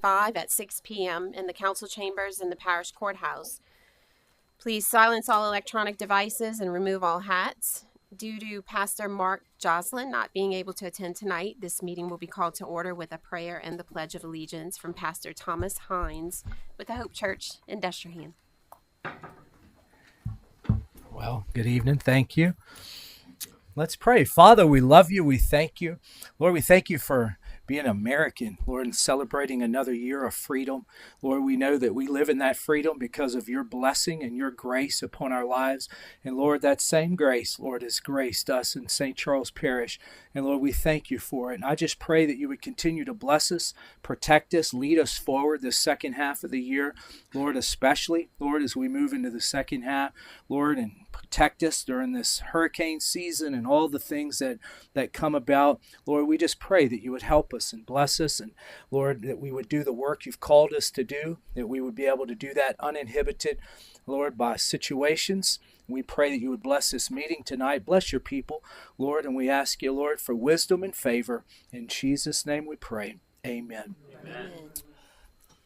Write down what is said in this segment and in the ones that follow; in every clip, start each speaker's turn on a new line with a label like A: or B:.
A: 2025 at 6 p.m. in the council chambers in the parish courthouse. Please silence all electronic devices and remove all hats. Due to Pastor Mark Joslin not being able to attend tonight, this meeting will be called to order with a prayer and the Pledge of Allegiance from Pastor Thomas Hines with the Hope Church in Destrehan.
B: Well, good evening. Thank you. Let's pray. Father, we love you. We thank you. Lord, we thank you for being American, Lord, and celebrating another year of freedom. Lord, we know that we live in that freedom because of your blessing and your grace upon our lives. And Lord, that same grace, Lord, has graced us in St. Charles Parish. And Lord, we thank you for it. And I just pray that you would continue to bless us, protect us, lead us forward this second half of the year. Lord, especially, Lord, as we move into the second half, Lord, and protect us during this hurricane season and all the things that come about. Lord, we just pray that you would help us and bless us, and Lord, that we would do the work you've called us to do, that we would be able to do that uninhibited, Lord, by situations. We pray that you would bless this meeting tonight. Bless your people, Lord, and we ask you, Lord, for wisdom and favor. In Jesus' name we pray. Amen. Amen.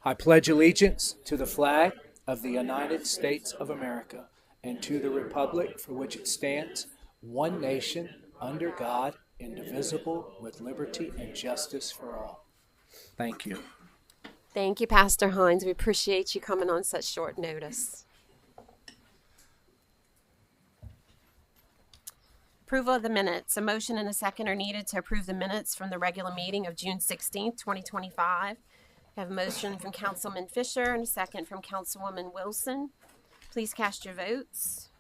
B: I pledge allegiance to the flag of the United States of America and to the republic for which it stands, one nation, under God, indivisible, with liberty and justice for all. Thank you.
A: Thank you, Pastor Hines. We appreciate you coming on such short notice. Approval of the minutes. A motion and a second are needed to approve the minutes from the regular meeting of June 16th, 2025. I have a motion from Councilman Fisher and a second from Councilwoman Wilson. Please cast your votes.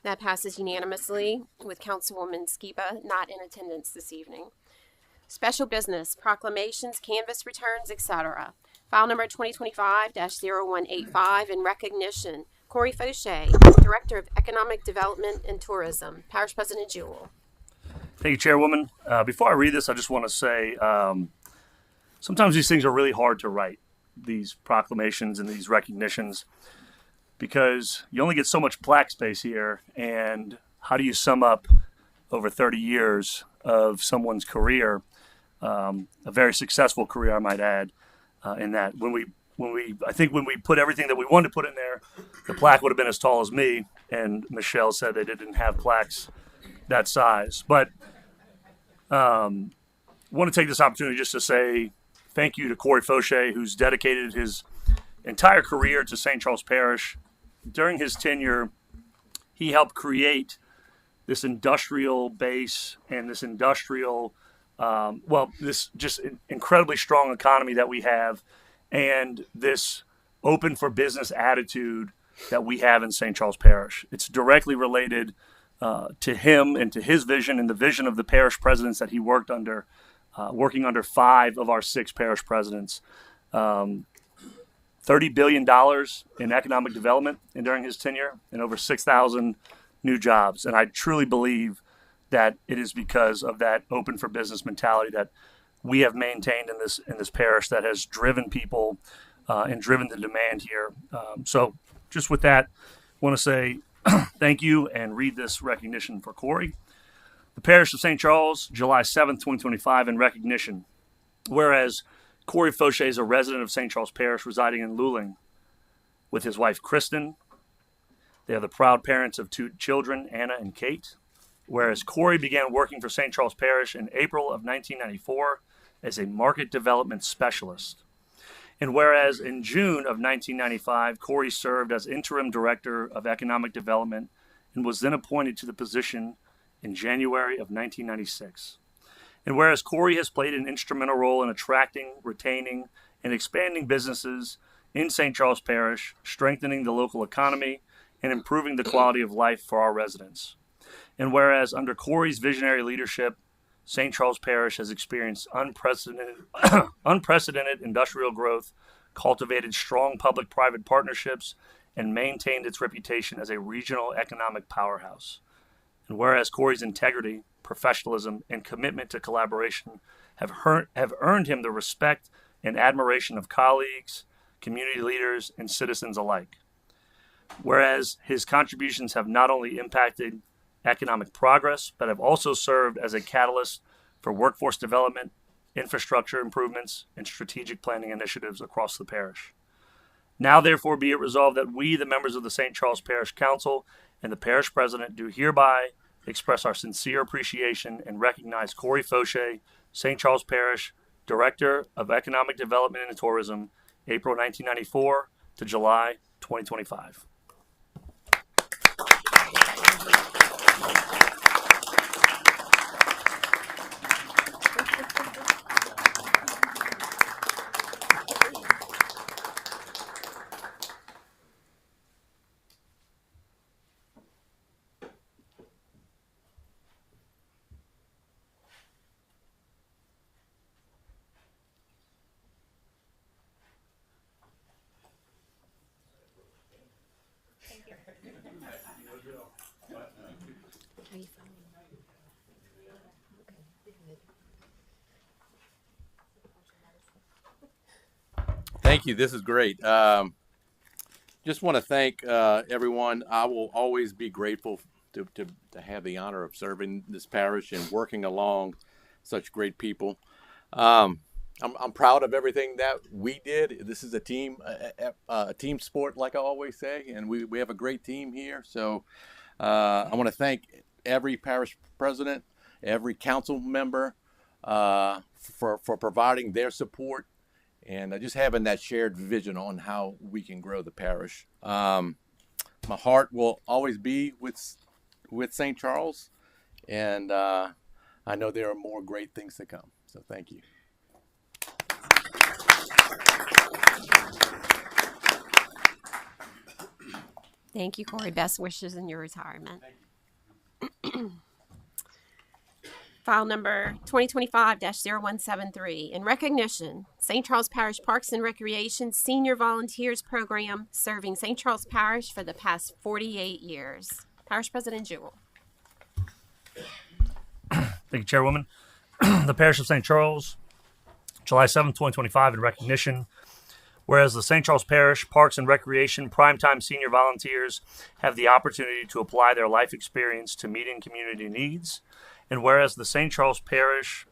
A: That passes unanimously with Councilwoman Skiba not in attendance this evening. Special business, proclamations, canvass returns, etc. File number 2025-0185 in recognition. Corey Fauché, Director of Economic Development and Tourism. Parish President Jewell.
C: Thank you, Chairwoman. Before I read this, I just want to say sometimes these things are really hard to write, these proclamations and these recognitions, because you only get so much plaque space here, and how do you sum up over 30 years of someone's career, a very successful career, I might add, in that. I think when we put everything that we wanted to put in there, the plaque would have been as tall as me, and Michelle said they didn't have plaques that size. But I want to take this opportunity just to say thank you to Corey Fauché, who's dedicated his entire career to St. Charles Parish. During his tenure, he helped create this industrial base and this industrial, this just incredibly strong economy that we have, and this open for business attitude that we have in St. Charles Parish. It's directly related to him and to his vision and the vision of the parish presidents that he worked under, working under 5 of our 6 parish presidents. $30 billion in economic development and during his tenure, and over 6,000 new jobs. And I truly believe that it is because of that open for business mentality that we have maintained in this parish that has driven people and driven the demand here. So just with that, I want to say thank you and read this recognition for Corey. The Parish of St. Charles, July 7th, 2025, in recognition. Whereas Corey Fauché is a resident of St. Charles Parish residing in Luling with his wife, Kristen. They are the proud parents of 2 children, Anna and Kate. Whereas Corey began working for St. Charles Parish in April of 1994 as a market development specialist. And whereas in June of 1995, Corey served as interim director of economic development and was then appointed to the position in January of 1996. And whereas Corey has played an instrumental role in attracting, retaining, and expanding businesses in St. Charles Parish, strengthening the local economy, and improving the quality of life for our residents. And whereas under Corey's visionary leadership, St. Charles Parish has experienced unprecedented industrial growth, cultivated strong public-private partnerships, and maintained its reputation as a regional economic powerhouse. And whereas Corey's integrity, professionalism, and commitment to collaboration have earned him the respect and admiration of colleagues, community leaders, and citizens alike. Whereas his contributions have not only impacted economic progress, but have also served as a catalyst for workforce development, infrastructure improvements, and strategic planning initiatives across the parish. Now, therefore, be it resolved that we, the members of the St. Charles Parish Council and the parish president, do hereby express our sincere appreciation and recognize Corey Fauché, St. Charles Parish Director of Economic Development and Tourism, April 1994 to July 2025.
D: Thank you. This is great. Just want to thank everyone. I will always be grateful to have the honor of serving this parish and working along such great people. I'm proud of everything that we did. This is a team sport, like I always say, and we have a great team here. So I want to thank every parish president, every council member for providing their support and just having that shared vision on how we can grow the parish. My heart will always be with St. Charles, and I know there are more great things to come. So thank you.
A: Thank you, Corey. Best wishes in your retirement. File number 2025-0173. In recognition, St. Charles Parish Parks and Recreation Senior Volunteers Program serving St. Charles Parish for the past 48 years. Parish President Jewell.
C: Thank you, Chairwoman. The Parish of St. Charles, July 7th, 2025, in recognition. Whereas the St. Charles Parish Parks and Recreation Primetime Senior Volunteers have the opportunity to apply their life experience to meeting community needs. And whereas St. Charles Parish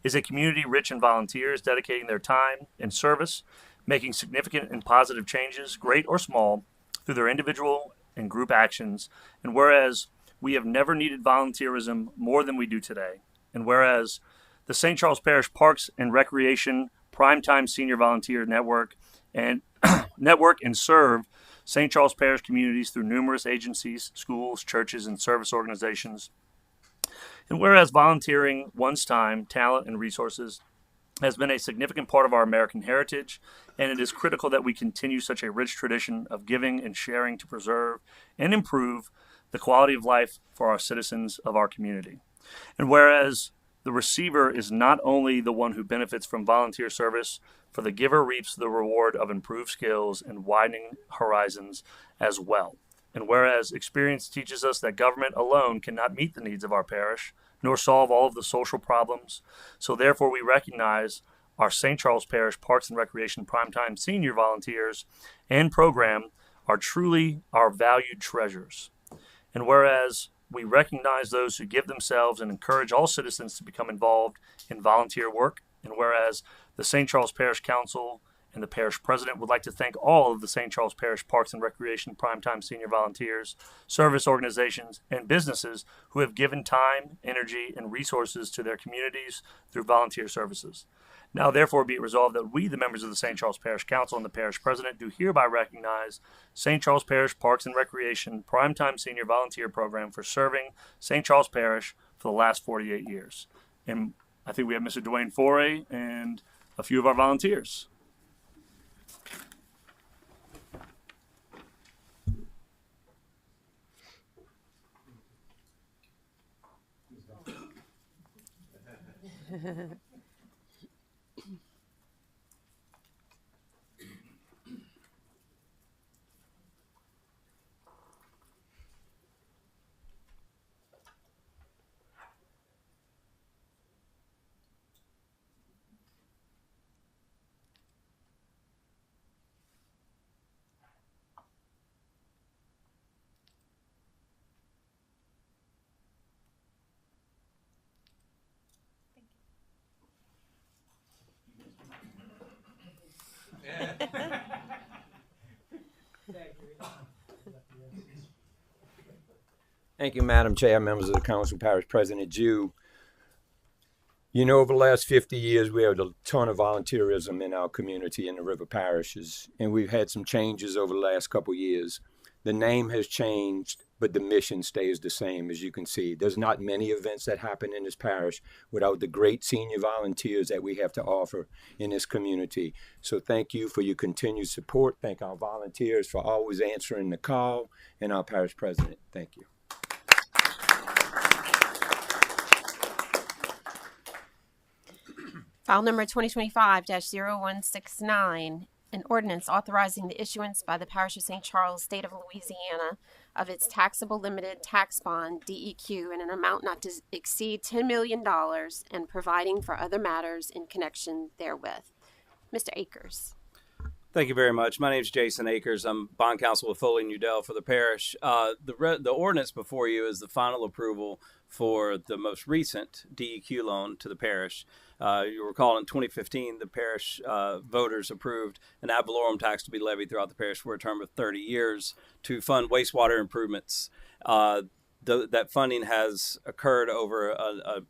C: is a community rich in volunteers dedicating their time and service, making significant and positive changes, great or small, through their individual and group actions. And whereas we have never needed volunteerism more than we do today. And whereas the St. Charles Parish Parks and Recreation Primetime Senior Volunteer Network and serve St. Charles Parish communities through numerous agencies, schools, churches, and service organizations. And whereas volunteering one's time, talent, and resources has been a significant part of our American heritage, and it is critical that we continue such a rich tradition of giving and sharing to preserve and improve the quality of life for our citizens of our community. And whereas the receiver is not only the one who benefits from volunteer service, for the giver reaps the reward of improved skills and widening horizons as well. And whereas experience teaches us that government alone cannot meet the needs of our parish, nor solve all of the social problems, so therefore we recognize our St. Charles Parish Parks and Recreation Primetime Senior Volunteers and program are truly our valued treasures. And whereas we recognize those who give themselves and encourage all citizens to become involved in volunteer work, and whereas the St. Charles Parish Council and the parish president would like to thank all of the St. Charles Parish Parks and Recreation Primetime Senior Volunteers, service organizations, and businesses who have given time, energy, and resources to their communities through volunteer services. Now, therefore, be it resolved that we, the members of the St. Charles Parish Council and the parish president, do hereby recognize St. Charles Parish Parks and Recreation Primetime Senior Volunteer Program for serving St. Charles Parish for the last 48 years. And I think we have Mr. Dwayne Foray and a few of our volunteers.
E: Thank you, Madam Chair, members of the Council, Parish President Jew. You know, over the last 50 years, we had a ton of volunteerism in our community in the river parishes, and we've had some changes over the last couple years. The name has changed, but the mission stays the same, as you can see. There's not many events that happen in this parish without the great senior volunteers that we have to offer in this community. So thank you for your continued support. Thank our volunteers for always answering the call, and our parish president. Thank you.
A: File number 2025-0169, an ordinance authorizing the issuance by the Parish of St. Charles, State of Louisiana, of its taxable limited tax bond, DEQ, in an amount not to exceed $10 million and providing for other matters in connection therewith. Mr. Akers.
F: Thank you very much. My name is Jason Akers. I'm bond counsel with Foley & Udell for the parish. The ordinance before you is the final approval for the most recent DEQ loan to the parish. You recall in 2015, the parish voters approved an ad valorem tax to be levied throughout the parish for a term of 30 years to fund wastewater improvements. That funding has occurred over a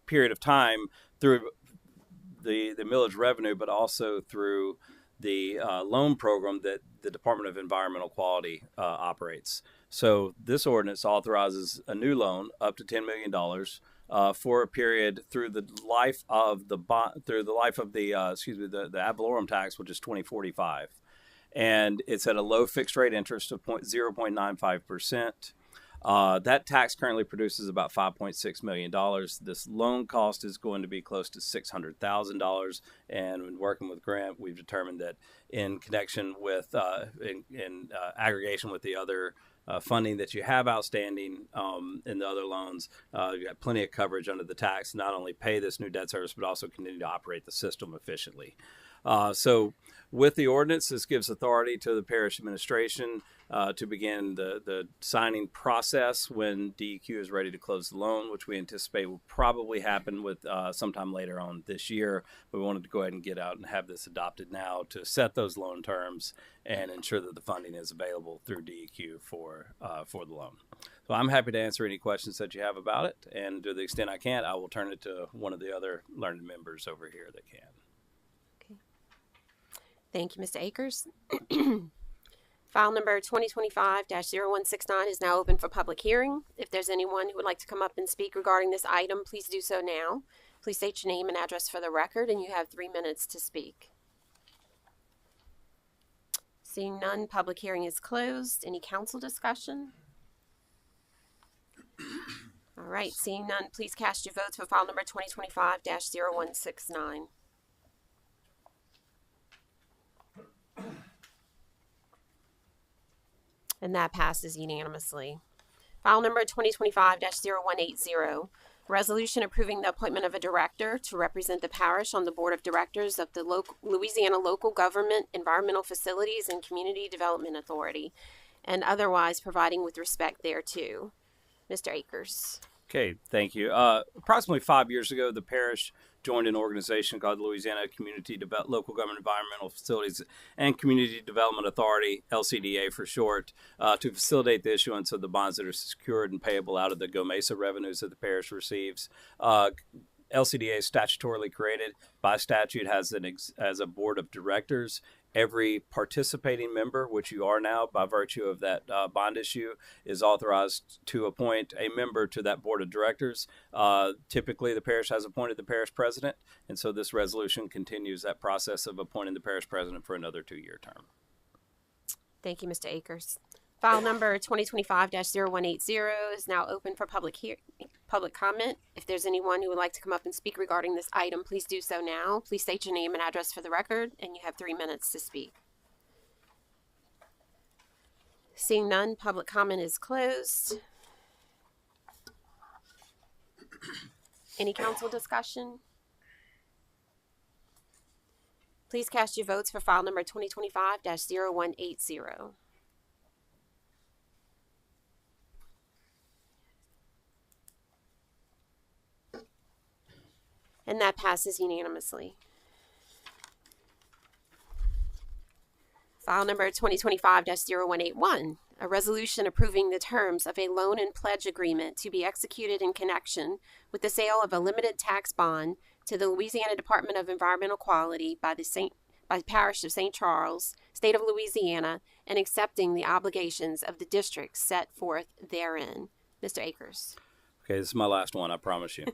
F: period of time through the millage revenue, but also through the loan program that the Department of Environmental Quality operates. So this ordinance authorizes a new loan up to $10 million for a period through the life of the the ad valorem tax, which is 2045, and it's at a low fixed rate interest of 0.95%. That tax currently produces about $5.6 million. This loan cost is going to be close to $600,000. And when working with Grant, we've determined that in connection with, in aggregation with the other funding that you have outstanding in the other loans, you got plenty of coverage under the tax to not only pay this new debt service, but also continue to operate the system efficiently. So with the ordinance, this gives authority to the parish administration to begin the signing process when DEQ is ready to close the loan, which we anticipate will probably happen with sometime later on this year. But we wanted to go ahead and get out and have this adopted now to set those loan terms and ensure that the funding is available through DEQ for the loan. So I'm happy to answer any questions that you have about it. And to the extent I can't, I will turn it to one of the other learned members over here that can.
A: Thank you, Mr. Akers. File number 2025-0169 is now open for public hearing. If there's anyone who would like to come up and speak regarding this item, please do so now. Please state your name and address for the record, and you have 3 minutes to speak. Seeing none, public hearing is closed. Any council discussion? All right, seeing none, please cast your votes for file number 2025-0169. And that passes unanimously. File number 2025-0180, resolution approving the appointment of a director to represent the parish on the board of directors of the Louisiana Local Government Environmental Facilities and Community Development Authority, and otherwise providing with respect thereto. Mr. Akers.
F: Okay, thank you. Approximately 5 years ago, the parish joined an organization called the Louisiana Local Government Environmental Facilities and Community Development Authority, LCDA for short, to facilitate the issuance of the bonds that are secured and payable out of the GOMESA revenues that the parish receives. LCDA is statutorily created by statute, has a board of directors. Every participating member, which you are now by virtue of that bond issue, is authorized to appoint a member to that board of directors. Typically, the parish has appointed the parish president, and so this resolution continues that process of appointing the parish president for another 2-year term.
A: Thank you, Mr. Akers. File number 2025-0180 is now open for public comment. If there's anyone who would like to come up and speak regarding this item, please do so now. Please state your name and address for the record, and you have 3 minutes to speak. Seeing none, public comment is closed. Any council discussion? Please cast your votes for file number 2025-0180. And that passes unanimously. File number 2025-0181, A resolution approving the terms of a loan and pledge agreement to be executed in connection with the sale of a limited tax bond to the Louisiana Department of Environmental Quality by the Parish of St. Charles, State of Louisiana, and accepting the obligations of the districts set forth therein. Mr. Akers.
F: Okay, this is my last one, I promise you.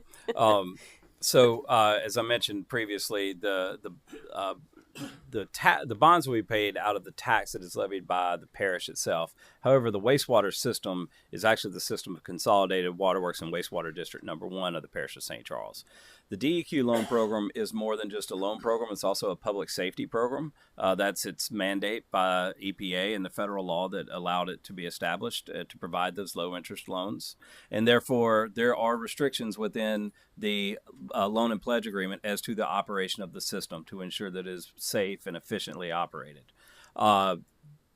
F: As I mentioned previously, the bonds will be paid out of the tax that is levied by the parish itself. However, the wastewater system is actually the system of Consolidated Waterworks and Wastewater District Number 1 of the Parish of St. Charles. The DEQ loan program is more than just a loan program. It's also a public safety program. That's its mandate by EPA and the federal law that allowed it to be established to provide those low interest loans. And therefore, there are restrictions within the loan and pledge agreement as to the operation of the system to ensure that it is safe and efficiently operated.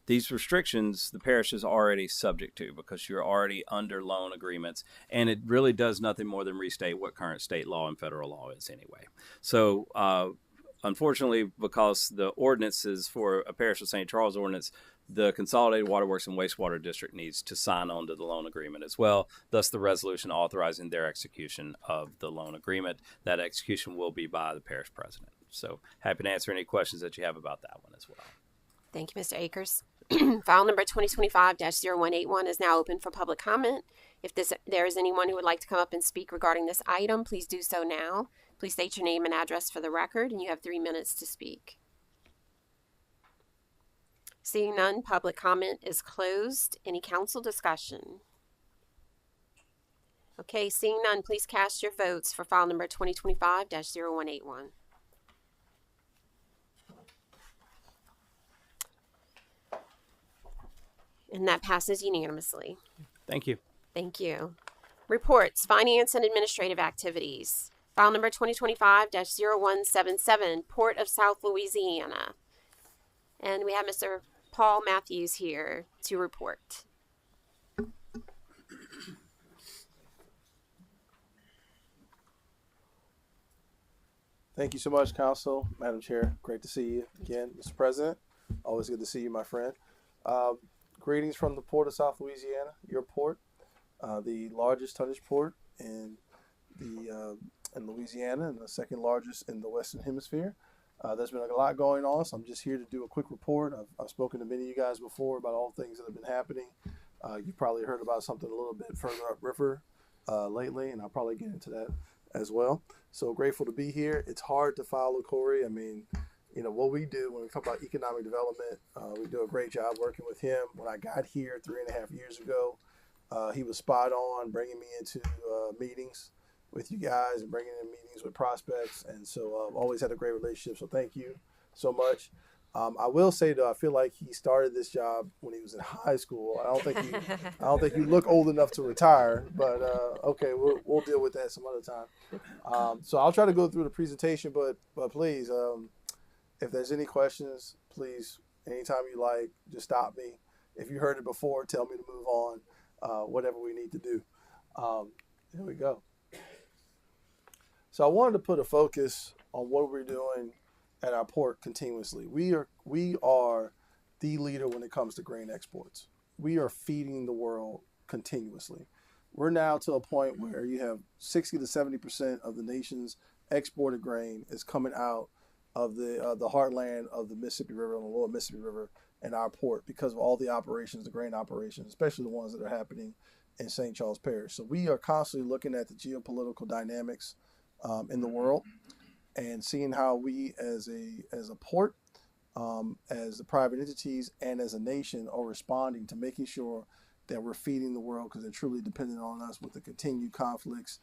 F: These restrictions, the parish is already subject to because you're already under loan agreements, and it really does nothing more than restate what current state law and federal law is anyway. So, unfortunately, because the ordinances for a Parish of St. Charles ordinance, the Consolidated Waterworks and Wastewater District needs to sign on to the loan agreement as well. Thus, the resolution authorizing their execution of the loan agreement. That execution will be by the parish president. So, happy to answer any questions that you have about that one as well.
A: Thank you, Mr. Akers. File number 2025-0181 is now open for public comment. If there is anyone who would like to come up and speak regarding this item, please do so now. Please state your name and address for the record, and you have 3 minutes to speak. Seeing none, public comment is closed. Any council discussion? Okay, seeing none, please cast your votes for file number 2025-0181. And that passes unanimously.
F: Thank you.
A: Thank you. Reports, finance and administrative activities. File number 2025-0177, Port of South Louisiana. And we have Mr. Paul Matthews here to report.
G: Thank you so much, Council, Madam Chair. Great to see you again, Mr. President. Always good to see you, my friend. Greetings from the Port of South Louisiana, your port, the largest tonnage port in Louisiana and the second largest in the Western Hemisphere. There's been a lot going on, so I'm just here to do a quick report. I've spoken to many of you guys before about all things that have been happening. You've probably heard about something a little bit further upriver lately, and I'll probably get into that as well. So grateful to be here. It's hard to follow Corey. I mean, you know, what we do when we talk about economic development, we do a great job working with him. When I got here 3.5 years ago, he was spot on bringing me into meetings with you guys and bringing in meetings with prospects. And so I've always had a great relationship. So thank you so much. I will say, though, I feel like he started this job when he was in high school. I don't think you look old enough to retire, but okay, we'll deal with that some other time. So I'll try to go through the presentation, but please, if there's any questions, please, anytime you like, just stop me. If you heard it before, tell me to move on, whatever we need to do. Here we go. So I wanted to put a focus on what we're doing at our port continuously. We are the leader when it comes to grain exports. We are feeding the world continuously. We're now to a point where you have 60 to 70% of the nation's exported grain is coming out of the heartland of the Mississippi River and the lower Mississippi River and our port because of all the operations, the grain operations, especially the ones that are happening in St. Charles Parish. So we are constantly looking at the geopolitical dynamics in the world and seeing how we as a port, as the private entities and as a nation are responding to making sure that we're feeding the world because they're truly dependent on us with the continued conflicts,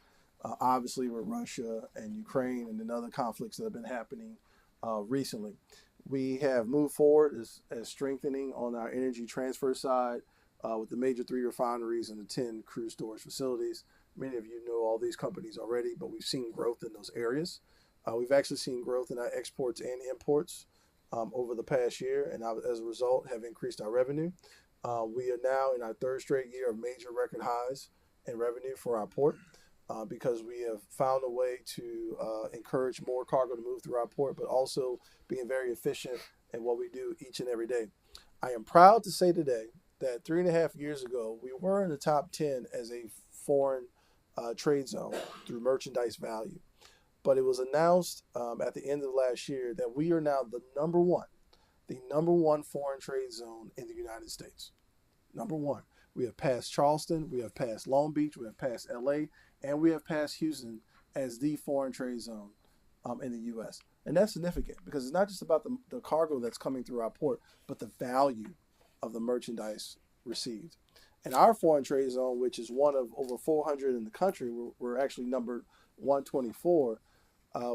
G: obviously with Russia and Ukraine and then other conflicts that have been happening recently. We have moved forward as strengthening on our energy transfer side with the major 3 refineries and the 10 crude storage facilities. Many of you know all these companies already, but we've seen growth in those areas. We've actually seen growth in our exports and imports over the past year, and as a result have increased our revenue. We are now in our 3rd straight year of major record highs in revenue for our port because we have found a way to encourage more cargo to move through our port, but also being very efficient in what we do each and every day. I am proud to say today that 3.5 years ago, we were in the top 10 as a foreign trade zone through merchandise value. But it was announced at the end of last year that we are now the number one foreign trade zone in the United States. Number one. We have passed Charleston, we have passed Long Beach, we have passed LA, and we have passed Houston as the foreign trade zone in the U.S. And that's significant because it's not just about the cargo that's coming through our port, but the value of the merchandise received. And our foreign trade zone, which is one of over 400 in the country, we're actually numbered 124.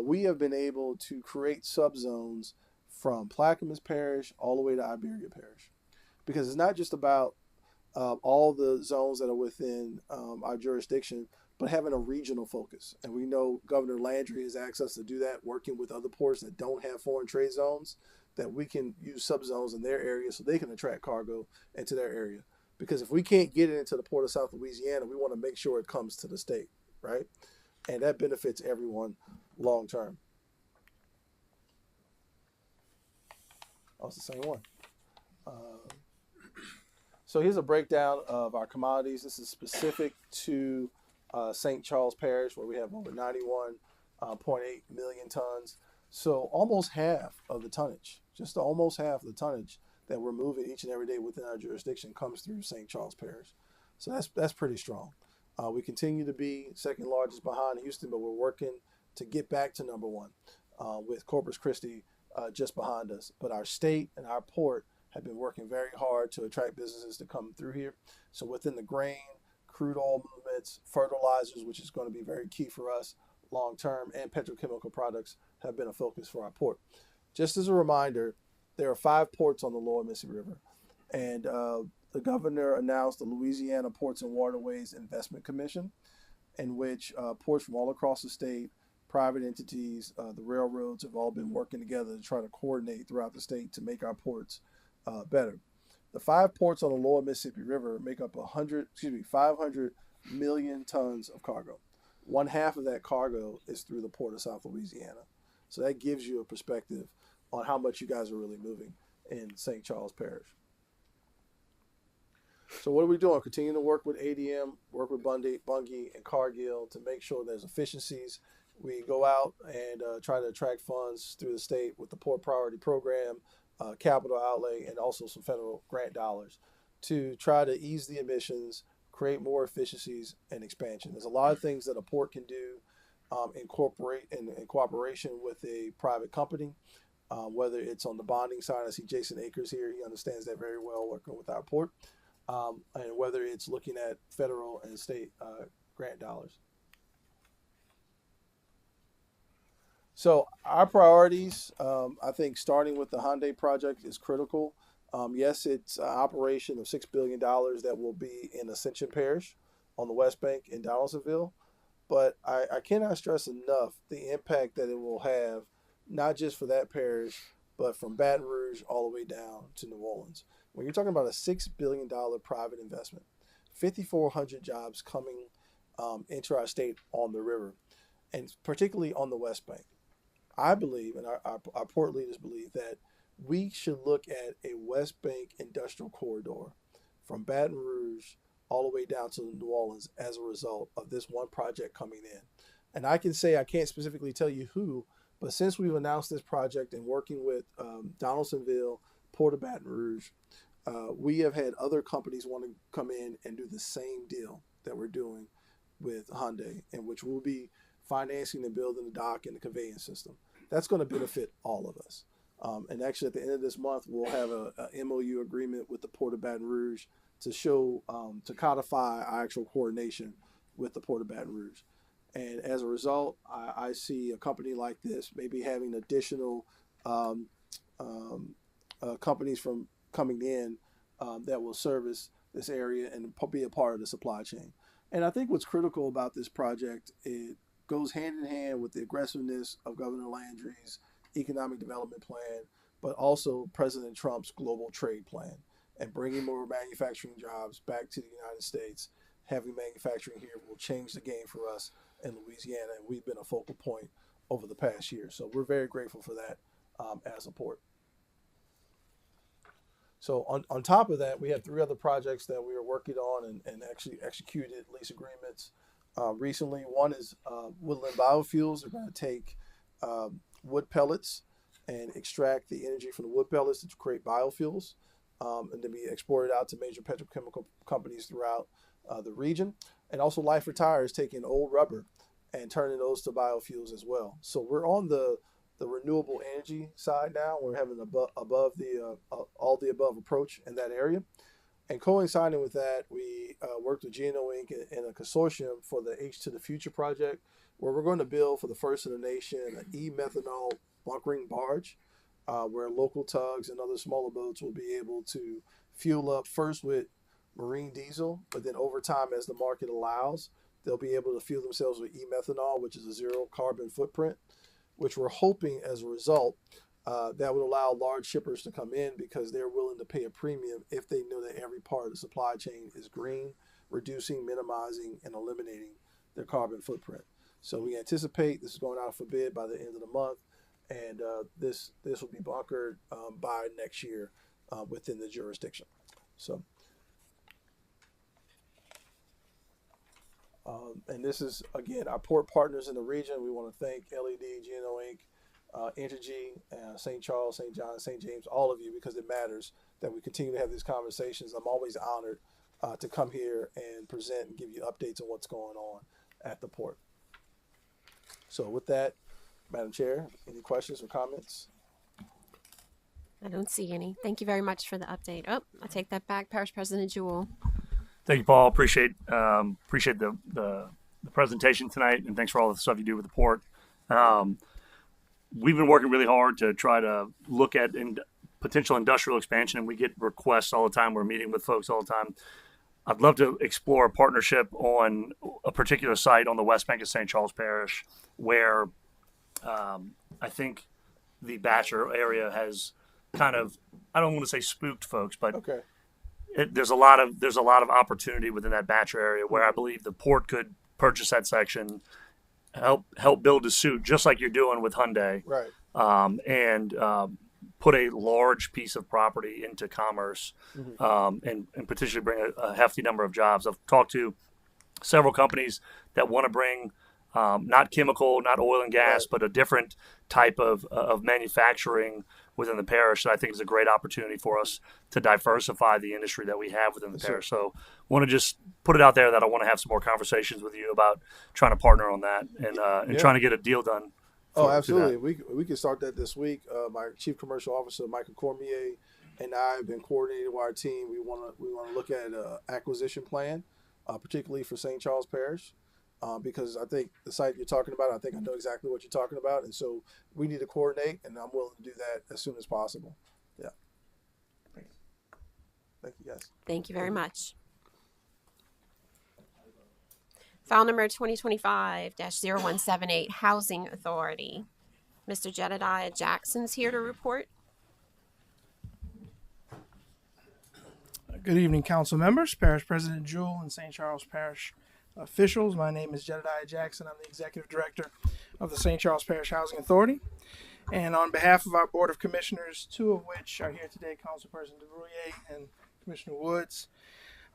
G: We have been able to create subzones from Plaquemines Parish all the way to Iberia Parish, because it's not just about all the zones that are within our jurisdiction, but having a regional focus. And we know Governor Landry has asked us to do that, working with other ports that don't have foreign trade zones, that we can use subzones in their area so they can attract cargo into their area. Because if we can't get it into the Port of South Louisiana, we want to make sure it comes to the state, right? And that benefits everyone long term. Oh, it's the same one. So here's a breakdown of our commodities. This is specific to St. Charles Parish, where we have over 91.8 million tons. So almost half of the tonnage, just almost half of the tonnage that we're moving each and every day within our jurisdiction comes through St. Charles Parish. So that's pretty strong. We continue to be second largest behind Houston, but we're working to get back to number one with Corpus Christi just behind us. But our state and our port have been working very hard to attract businesses to come through here. So within the grain, crude oil movements, fertilizers, which is going to be very key for us long term, and petrochemical products have been a focus for our port. Just as a reminder, there are 5 ports on the lower Mississippi River, and the governor announced the Louisiana Ports and Waterways Investment Commission, in which ports from all across the state, private entities, the railroads have all been working together to try to coordinate throughout the state to make our ports better. The 5 ports on the lower Mississippi River make up 500 million tons of cargo. One half of that cargo is through the Port of South Louisiana. So that gives you a perspective on how much you guys are really moving in St. Charles Parish. So what are we doing? Continue to work with ADM, work with Bungie and Cargill to make sure there's efficiencies. We go out and try to attract funds through the state with the Port Priority Program, capital outlay, and also some federal grant dollars to try to ease the emissions, create more efficiencies and expansion. There's a lot of things that a port can do in cooperation with a private company, whether it's on the bonding side. I see Jason Akers here. He understands that very well, working with our port, and whether it's looking at federal and state grant dollars. So our priorities, I think starting with the Hyundai project is critical. Yes, it's an operation of $6 billion that will be in Ascension Parish on the West Bank in Donaldsonville. But I cannot stress enough the impact that it will have, not just for that parish, but from Baton Rouge all the way down to New Orleans. When you're talking about a $6 billion private investment, 5,400 jobs coming into our state on the river, and particularly on the West Bank. I believe, and our port leaders believe, that we should look at a West Bank industrial corridor from Baton Rouge all the way down to New Orleans as a result of this one project coming in. And I can say, I can't specifically tell you who, but since we've announced this project and working with Donaldsonville, Port of Baton Rouge, we have had other companies want to come in and do the same deal that we're doing with Hyundai, in which we'll be financing and building the dock and the conveyance system. That's going to benefit all of us. And actually, at the end of this month, we'll have a MOU agreement with the Port of Baton Rouge to show, to codify our actual coordination with the Port of Baton Rouge. And as a result, I see a company like this maybe having additional companies from coming in that will service this area and be a part of the supply chain. And I think what's critical about this project, it goes hand in hand with the aggressiveness of Governor Landry's economic development plan, but also President Trump's global trade plan, and bringing more manufacturing jobs back to the United States. Having manufacturing here will change the game for us in Louisiana, and we've been a focal point over the past year. So we're very grateful for that as a port. So on top of that, we have 3 other projects that we are working on and actually executed lease agreements recently. One is Woodland Biofuels. They're going to take wood pellets and extract the energy from the wood pellets to create biofuels, and to be exported out to major petrochemical companies throughout the region. And also Life Retire is taking old rubber and turning those to biofuels as well. So we're on the renewable energy side now. We're having above the all the above approach in that area. And coinciding with that, we worked with Geno Inc. in a consortium for the H to the Future project, where we're going to build for the first in the nation an e-methanol bunkering barge, where local tugs and other smaller boats will be able to fuel up first with marine diesel, but then over time, as the market allows, they'll be able to fuel themselves with e-methanol, which is a zero carbon footprint, which we're hoping as a result that would allow large shippers to come in because they're willing to pay a premium if they know that every part of the supply chain is green, reducing, minimizing, and eliminating their carbon footprint. So we anticipate this is going out for bid by the end of the month, and this will be bunkered by next year within the jurisdiction. So, and this is, again, our port partners in the region. We want to thank LED, Geno Inc., Entergy, St. Charles, St. John, St. James, all of you, because it matters that we continue to have these conversations. I'm always honored to come here and present and give you updates on what's going on at the port. So with that, Madam Chair, any questions or comments?
A: I don't see any. Thank you very much for the update. Oh, I take that back. Parish President Jewell.
C: Thank you, Paul. Appreciate the presentation tonight, and thanks for all the stuff you do with the port. We've been working really hard to try to look at potential industrial expansion, and we get requests all the time. We're meeting with folks all the time. I'd love to explore a partnership on a particular site on the west bank of St. Charles Parish, where I think the Batcher area has kind of, I don't want to say spooked folks, but
G: Okay.
C: there's a lot of opportunity within that Batcher area where I believe the port could purchase that section, help build a suit just like you're doing with Hyundai,
G: Right.
C: and put a large piece of property into commerce, and potentially bring a hefty number of jobs. I've talked to several companies that want to bring not chemical, not oil and gas, but a different type of manufacturing within the parish that I think is a great opportunity for us to diversify the industry that we have within the parish. So want to just put it out there that I want to have some more conversations with you about trying to partner on that and trying to get a deal done.
G: Oh, absolutely. We can start that this week. My Chief Commercial Officer, Michael Cormier, and I have been coordinating with our team. We want to look at an acquisition plan, particularly for St. Charles Parish, because I think the site you're talking about, I think I know exactly what you're talking about. And so we need to coordinate, and I'm willing to do that as soon as possible. Yeah. Thank you, guys.
A: Thank you very much. File number 2025-0178, Housing Authority. Mr. Jedediah Jackson's here to report.
H: Good evening, council members, Parish President Jewell, and St. Charles Parish officials. My name is Jedediah Jackson. I'm the Executive Director of the St. Charles Parish Housing Authority. And on behalf of our Board of Commissioners, 2 of which are here today, Councilperson DeBrouillet and Commissioner Woods,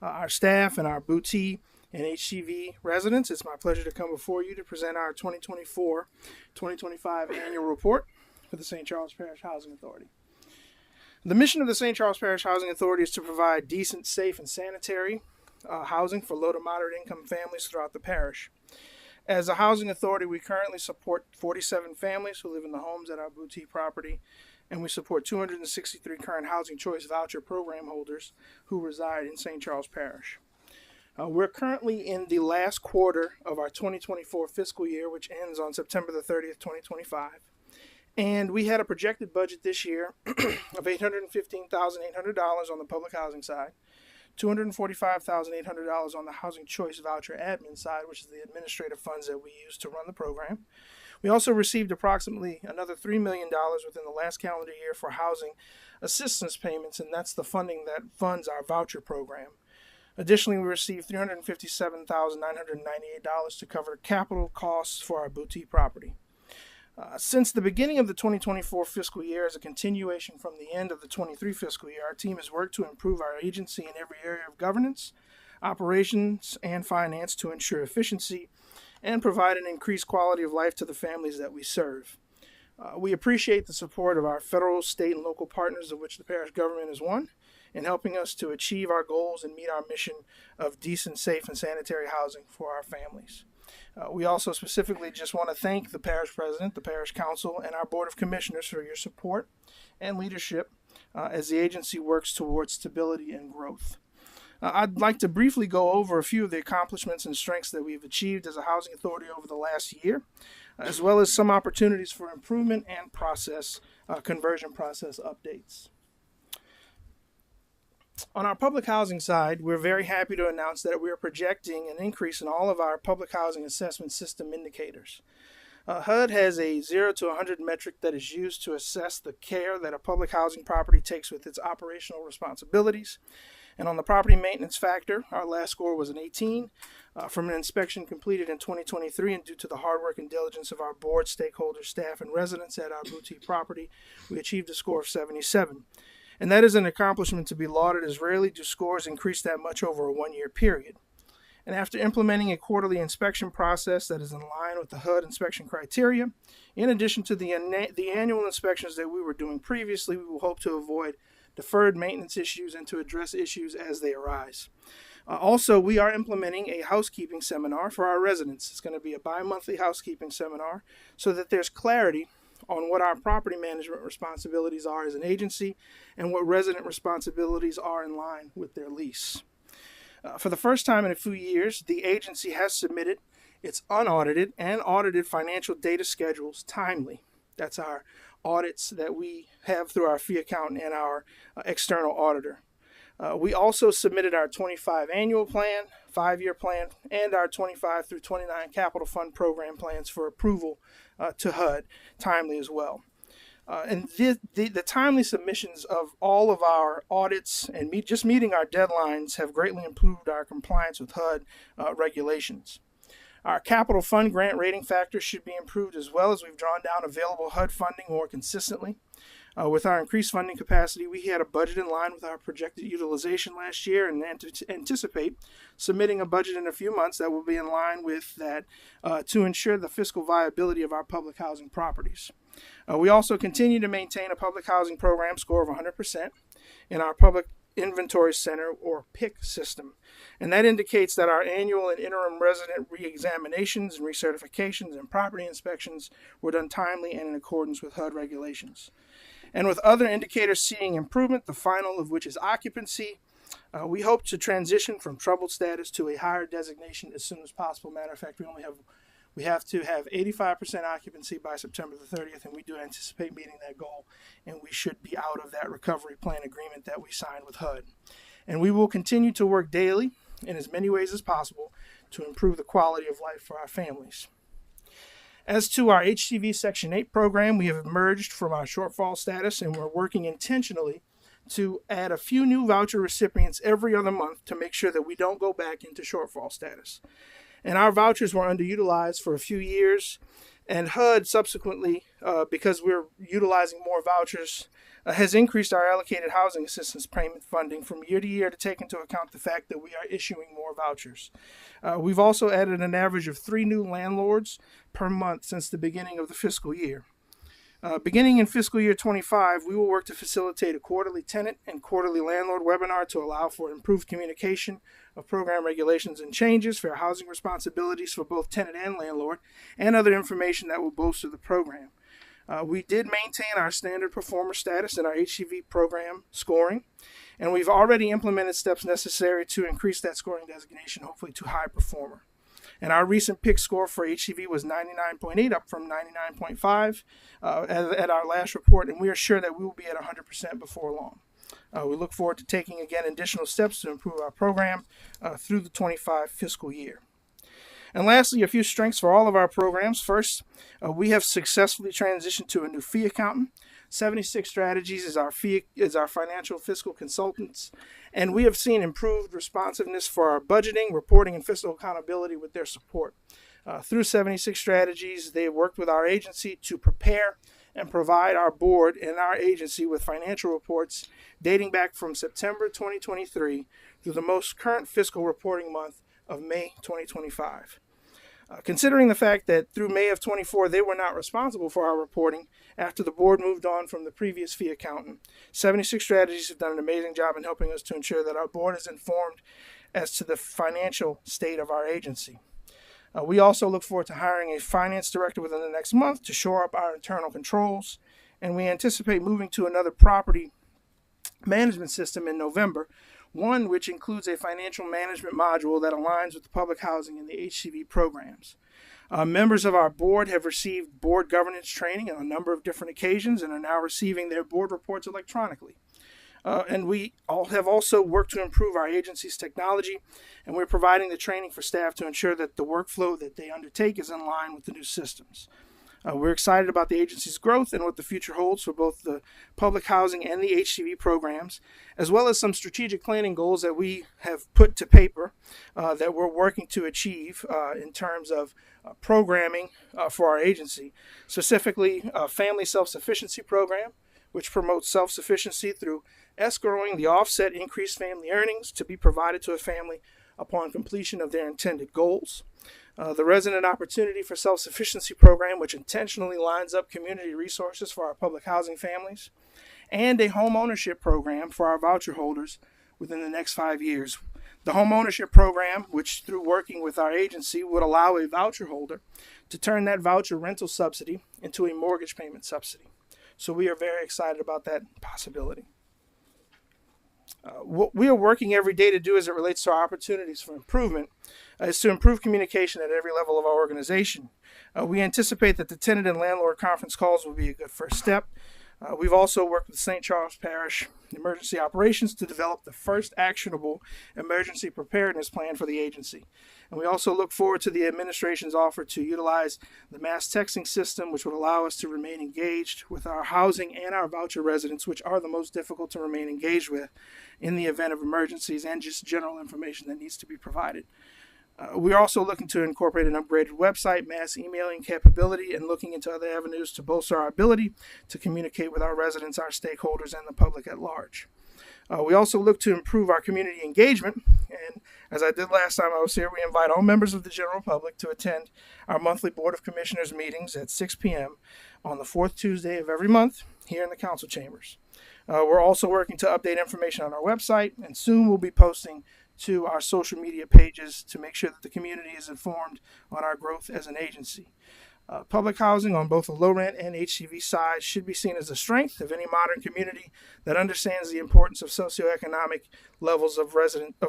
H: our staff and our Boutique and HCV residents, it's my pleasure to come before you to present our 2024-2025 annual report for the St. Charles Parish Housing Authority. The mission of the St. Charles Parish Housing Authority is to provide decent, safe, and sanitary housing for low to moderate income families throughout the parish. As a housing authority, we currently support 47 families who live in the homes at our Boutique property, and we support 263 current Housing Choice Voucher Program holders who reside in St. Charles Parish. We're currently in the last quarter of our 2024 fiscal year, which ends on September the 30th, 2025. And we had a projected budget this year of $815,800 on the public housing side, $245,800 on the Housing Choice Voucher admin side, which is the administrative funds that we use to run the program. We also received approximately another $3 million within the last calendar year for housing assistance payments, and that's the funding that funds our voucher program. Additionally, we received $357,998 to cover capital costs for our Boutique property. Since the beginning of the 2024 fiscal year, as a continuation from the end of the 23 fiscal year, our team has worked to improve our agency in every area of governance, operations, and finance to ensure efficiency and provide an increased quality of life to the families that we serve. We appreciate the support of our federal, state, and local partners, of which the parish government is one, in helping us to achieve our goals and meet our mission of decent, safe, and sanitary housing for our families. We also specifically just want to thank the parish president, the parish council, and our board of commissioners for your support and leadership as the agency works towards stability and growth. I'd like to briefly go over a few of the accomplishments and strengths that we've achieved as a housing authority over the last year, as well as some opportunities for improvement and conversion process updates. On our public housing side, we're very happy to announce that we are projecting an increase in all of our public housing assessment system indicators. HUD has a 0 to 100 metric that is used to assess the care that a public housing property takes with its operational responsibilities. And on the property maintenance factor, our last score was an 18 from an inspection completed in 2023, and due to the hard work and diligence of our board, stakeholders, staff, and residents at our boutique property, we achieved a score of 77. And that is an accomplishment to be lauded, as rarely do scores increase that much over a one-year period. And after implementing a quarterly inspection process that is in line with the HUD inspection criteria, in addition to the annual inspections that we were doing previously, we will hope to avoid deferred maintenance issues and to address issues as they arise. Also, we are implementing a housekeeping seminar for our residents. It's going to be a bi-monthly housekeeping seminar so that there's clarity on what our property management responsibilities are as an agency and what resident responsibilities are in line with their lease. For the first time in a few years, the agency has submitted its unaudited and audited financial data schedules timely. That's our audits that we have through our fee accountant and our external auditor. We also submitted our 25 annual plan, 5-year plan, and our 25 through 29 capital fund program plans for approval to HUD timely as well. And the timely submissions of all of our audits and just meeting our deadlines have greatly improved our compliance with HUD regulations. Our capital fund grant rating factors should be improved as well, as we've drawn down available HUD funding more consistently. With our increased funding capacity, we had a budget in line with our projected utilization last year and anticipate submitting a budget in a few months that will be in line with that to ensure the fiscal viability of our public housing properties. We also continue to maintain a public housing program score of 100% in our Public Inventory Center, or PIC system. And that indicates that our annual and interim resident re-examinations and recertifications and property inspections were done timely and in accordance with HUD regulations. And with other indicators seeing improvement, the final of which is occupancy, we hope to transition from troubled status to a higher designation as soon as possible. Matter of fact, we have to have 85% occupancy by September the 30th, and we do anticipate meeting that goal, and we should be out of that recovery plan agreement that we signed with HUD. And we will continue to work daily in as many ways as possible to improve the quality of life for our families. As to our HCV Section 8 program, we have emerged from our shortfall status, and we're working intentionally to add a few new voucher recipients every other month to make sure that we don't go back into shortfall status. And our vouchers were underutilized for a few years, and HUD subsequently, because we're utilizing more vouchers, has increased our allocated housing assistance payment funding from year to year to take into account the fact that we are issuing more vouchers. We've also added an average of 3 new landlords per month since the beginning of the fiscal year. Beginning in fiscal year 25, we will work to facilitate a quarterly tenant and quarterly landlord webinar to allow for improved communication of program regulations and changes, fair housing responsibilities for both tenant and landlord, and other information that will bolster the program. We did maintain our standard performer status in our HCV program scoring, and we've already implemented steps necessary to increase that scoring designation, hopefully to high performer. And our recent PIC score for HCV was 99.8, up from 99.5 at our last report, and we are sure that we will be at 100% before long. We look forward to taking, again, additional steps to improve our program through the 25 fiscal year. And lastly, a few strengths for all of our programs. First, we have successfully transitioned to a new fee accountant. 76 Strategies is our financial fiscal consultants, and we have seen improved responsiveness for our budgeting, reporting, and fiscal accountability with their support. Through 76 Strategies, they have worked with our agency to prepare and provide our board and our agency with financial reports dating back from September 2023 through the most current fiscal reporting month of May 2025. Considering the fact that through May of 24 they were not responsible for our reporting after the board moved on from the previous fee accountant, 76 Strategies have done an amazing job in helping us to ensure that our board is informed as to the financial state of our agency. We also look forward to hiring a finance director within the next month to shore up our internal controls, and we anticipate moving to another property management system in November, one which includes a financial management module that aligns with the public housing and the HCV programs. Members of our board have received board governance training on a number of different occasions and are now receiving their board reports electronically. And we all have also worked to improve our agency's technology, and we're providing the training for staff to ensure that the workflow that they undertake is in line with the new systems. We're excited about the agency's growth and what the future holds for both the public housing and the HCV programs, as well as some strategic planning goals that we have put to paper that we're working to achieve in terms of programming for our agency, specifically a family self-sufficiency program, which promotes self-sufficiency through escrowing the offset increased family earnings to be provided to a family upon completion of their intended goals. The Resident Opportunity for Self-Sufficiency program, which intentionally lines up community resources for our public housing families, and a home ownership program for our voucher holders within the next 5 years. The home ownership program, which through working with our agency would allow a voucher holder to turn that voucher rental subsidy into a mortgage payment subsidy. So we are very excited about that possibility. What we are working every day to do as it relates to our opportunities for improvement is to improve communication at every level of our organization. We anticipate that the tenant and landlord conference calls will be a good first step. We've also worked with St. Charles Parish Emergency Operations to develop the first actionable emergency preparedness plan for the agency. And we also look forward to the administration's offer to utilize the mass texting system, which would allow us to remain engaged with our housing and our voucher residents, which are the most difficult to remain engaged with in the event of emergencies and just general information that needs to be provided. We're also looking to incorporate an upgraded website, mass emailing capability, and looking into other avenues to bolster our ability to communicate with our residents, our stakeholders, and the public at large. We also look to improve our community engagement, and as I did last time I was here, we invite all members of the general public to attend our monthly Board of Commissioners meetings at 6 p.m. on the fourth Tuesday of every month here in the council chambers. We're also working to update information on our website, and soon we'll be posting to our social media pages to make sure that the community is informed on our growth as an agency. Public housing on both the low rent and HCV side should be seen as a strength of any modern community that understands the importance of socioeconomic levels of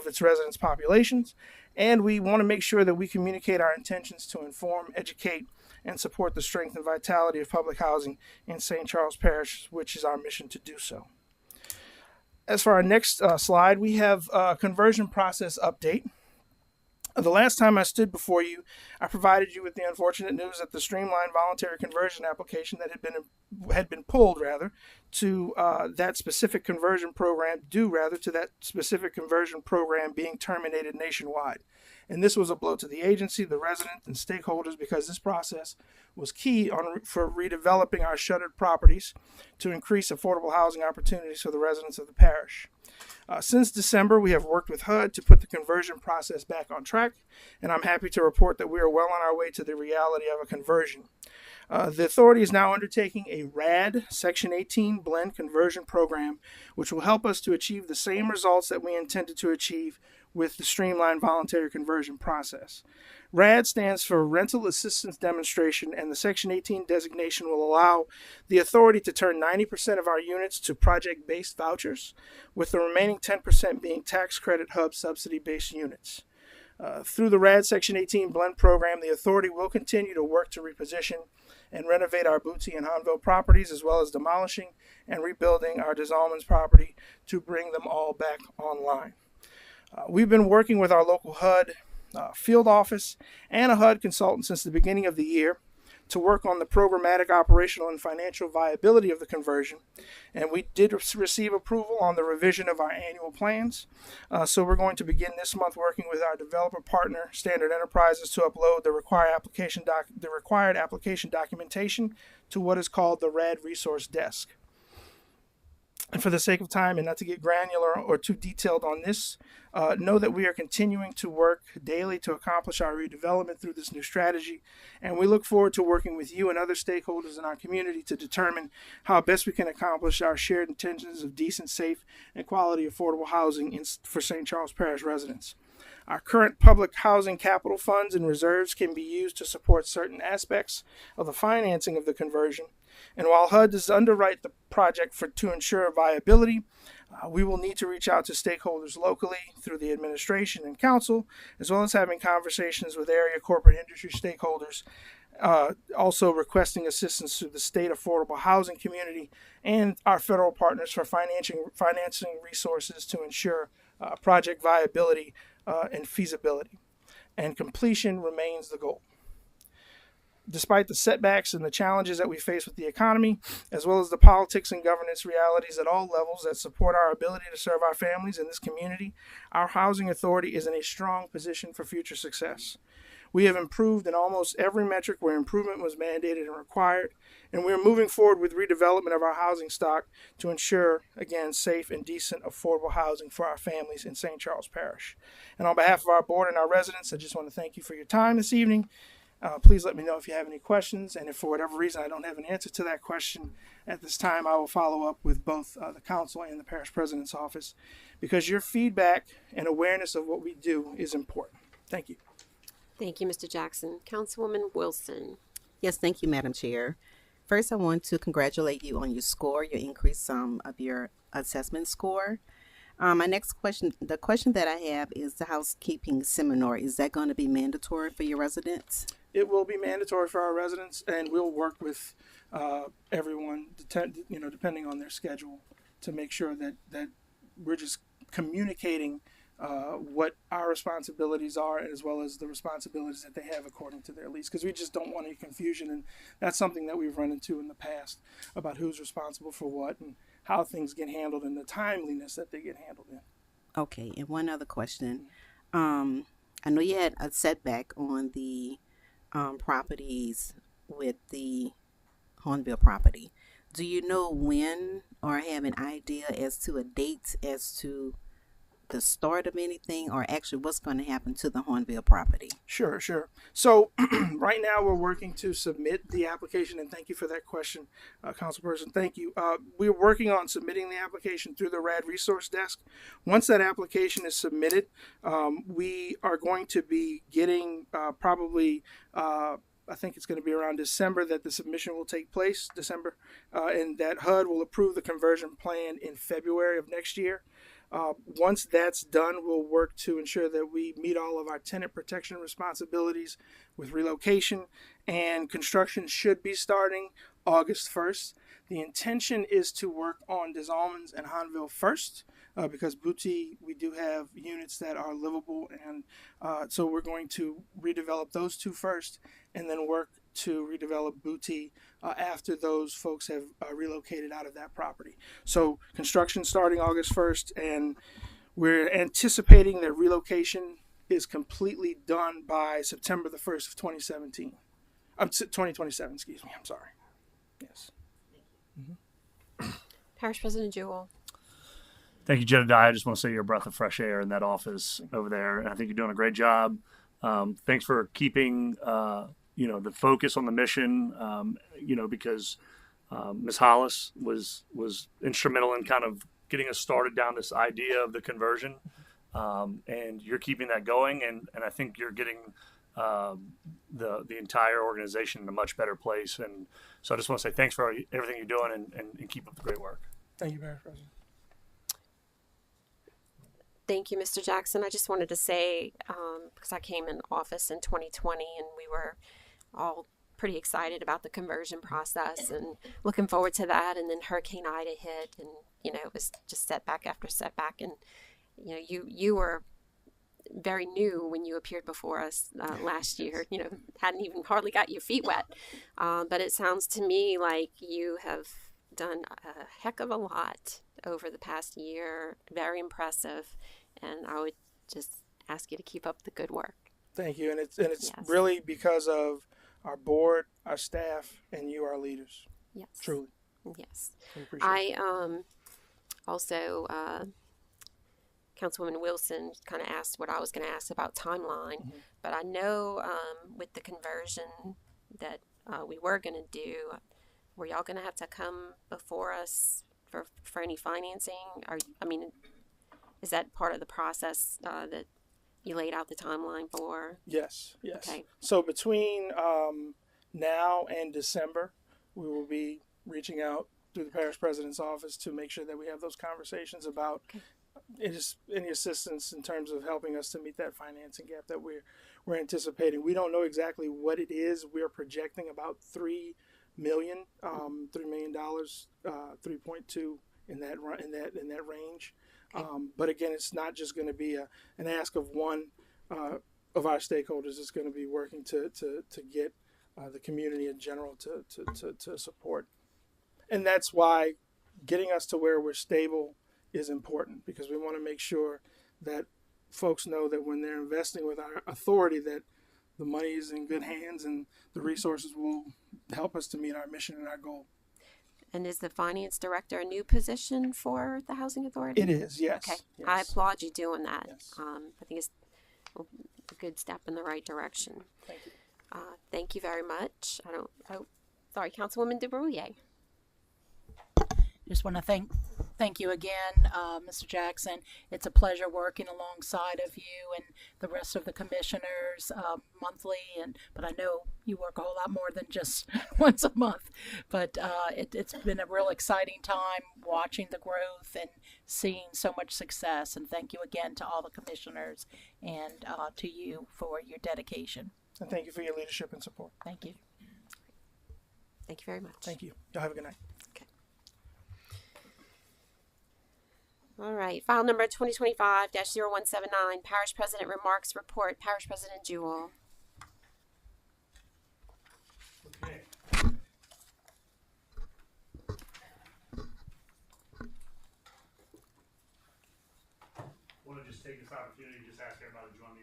H: its residents' populations, and we want to make sure that we communicate our intentions to inform, educate, and support the strength and vitality of public housing in St. Charles Parish, which is our mission to do so. As for our next slide, we have a conversion process update. The last time I stood before you, I provided you with the unfortunate news that the streamlined voluntary conversion application that had been pulled to that specific conversion program being terminated nationwide. And this was a blow to the agency, the residents, and stakeholders because this process was key for redeveloping our shuttered properties to increase affordable housing opportunities for the residents of the parish. Since December, we have worked with HUD to put the conversion process back on track, and I'm happy to report that we are well on our way to the reality of a conversion. The authority is now undertaking a RAD Section 18 blend conversion program, which will help us to achieve the same results that we intended to achieve with the streamlined voluntary conversion process. RAD stands for Rental Assistance Demonstration, and the Section 18 designation will allow the authority to turn 90% of our units to project-based vouchers, with the remaining 10% being tax credit hub subsidy-based units. Through the RAD Section 18 blend program, the authority will continue to work to reposition and renovate our Bootsy and Hanville properties, as well as demolishing and rebuilding our Des Allemands property to bring them all back online. We've been working with our local HUD field office and a HUD consultant since the beginning of the year to work on the programmatic, operational, and financial viability of the conversion. And we did receive approval on the revision of our annual plans. So we're going to begin this month working with our developer partner, Standard Enterprises, to upload the required application documentation to what is called the RAD Resource Desk. And for the sake of time and not to get granular or too detailed on this, know that we are continuing to work daily to accomplish our redevelopment through this new strategy. And we look forward to working with you and other stakeholders in our community to determine how best we can accomplish our shared intentions of decent, safe, and quality affordable housing for St. Charles Parish residents. Our current public housing capital funds and reserves can be used to support certain aspects of the financing of the conversion. And while HUD does underwrite the project to ensure viability, we will need to reach out to stakeholders locally through the administration and council, as well as having conversations with area corporate industry stakeholders, also requesting assistance through the state affordable housing community and our federal partners for financing resources to ensure project viability and feasibility. And completion remains the goal. Despite the setbacks and the challenges that we face with the economy, as well as the politics and governance realities at all levels that support our ability to serve our families in this community, our housing authority is in a strong position for future success. We have improved in almost every metric where improvement was mandated and required, and we are moving forward with redevelopment of our housing stock to ensure, again, safe and decent, affordable housing for our families in St. Charles Parish. And on behalf of our board and our residents, I just want to thank you for your time this evening. Please let me know if you have any questions, and if for whatever reason I don't have an answer to that question at this time, I will follow up with both the council and the parish president's office, because your feedback and awareness of what we do is important. Thank you.
A: Thank you, Mr. Jackson. Councilwoman Wilson.
I: Yes, thank you, Madam Chair. First, I want to congratulate you on your score, your increase of your assessment score. My next question, the question that I have is the housekeeping seminar. Is that going to be mandatory for your residents?
H: It will be mandatory for our residents, and we'll work with everyone, depending on their schedule, to make sure that we're just communicating what our responsibilities are, as well as the responsibilities that they have according to their lease, because we just don't want any confusion, and that's something that we've run into in the past about who's responsible for what and how things get handled and the timeliness that they get handled in.
I: Okay, and one other question. I know you had a setback on the properties with the Hornville property. Do you know when, or have an idea as to a date as to the start of anything, or actually what's going to happen to the Hornville property?
H: Sure. So right now we're working to submit the application, and thank you for that question, Councilperson. Thank you. We're working on submitting the application through the RAD Resource Desk. Once that application is submitted, we are going to be getting probably I think it's going to be around December that the submission will take place, and that HUD will approve the conversion plan in February of next year. Once that's done, we'll work to ensure that we meet all of our tenant protection responsibilities with relocation, and construction should be starting August 1st. The intention is to work on Des Allemands and Hanville first, because Booty, we do have units that are livable, and so we're going to redevelop those two first, and then work to redevelop Booty after those folks have relocated out of that property. So construction starting August 1st, and we're anticipating that relocation is completely done by September the 1st of 2027, excuse me, I'm sorry. Yes.
A: Parish President Jewell.
C: Thank you, Jedediah. I just want to say you're a breath of fresh air in that office over there, and I think you're doing a great job. Thanks for keeping the focus on the mission, because Ms. Hollis was instrumental in kind of getting us started down this idea of the conversion, and you're keeping that going, and I think you're getting the entire organization in a much better place. And so I just want to say thanks for everything you're doing, and keep up the great work.
H: Thank you, Parish President.
A: Thank you, Mr. Jackson. I just wanted to say, because I came in office in 2020 and we were all pretty excited about the conversion process and looking forward to that. And then Hurricane Ida hit, and, it was just setback after setback. And, you were very new when you appeared before us last year. You know, hadn't even hardly got your feet wet. But it sounds to me like you have done a heck of a lot over the past year. Very impressive. And I would just ask you to keep up the good work.
H: Thank you, and it's
A: Yes.
H: really because of our board, our staff, and you, our leaders.
A: Yes.
H: Truly,
A: Yes.
H: we appreciate it.
A: I also, Councilwoman Wilson kind of asked what I was going to ask about timeline,
H: Mm-hmm.
A: but I know with the conversion that we were going to do, were y'all going to have to come before us for any financing? Is that part of the process that you laid out the timeline for?
H: Yes.
A: Okay.
H: So between now and December, we will be reaching out through the parish president's office to make sure that we have those conversations about any assistance in terms of helping us to meet that financing gap that we're anticipating. We don't know exactly what it is. We are projecting about $3 million, $3 million, 3.2 in that range. But again, it's not just going to be an ask of one of our stakeholders. It's going to be working to get the community in general to support. And that's why getting us to where we're stable is important, because we want to make sure that folks know that when they're investing with our authority, that the money is in good hands and the resources will help us to meet our mission and our goal.
A: And is the finance director a new position for the Housing Authority?
H: It is, yes.
A: Okay.
H: Yes.
A: I applaud you doing that.
H: Yes.
A: I think it's a good step in the right direction.
H: Thank you.
A: Thank you very much. Sorry, Councilwoman DeBrouillet.
J: Just want to thank you again, Mr. Jackson. It's a pleasure working alongside of you and the rest of the commissioners monthly. But I know you work a whole lot more than just once a month. But it's been a real exciting time watching the growth and seeing so much success. And thank you again to all the commissioners and to you for your dedication.
H: And thank you for your leadership and support.
J: Thank you.
A: Thank you very much.
H: Thank you. Y'all have a good night.
A: All right. File number 2025-0179, Parish President Remarks Report. Parish President Jewell.
C: Okay. Want to just take this opportunity to just ask everybody to join me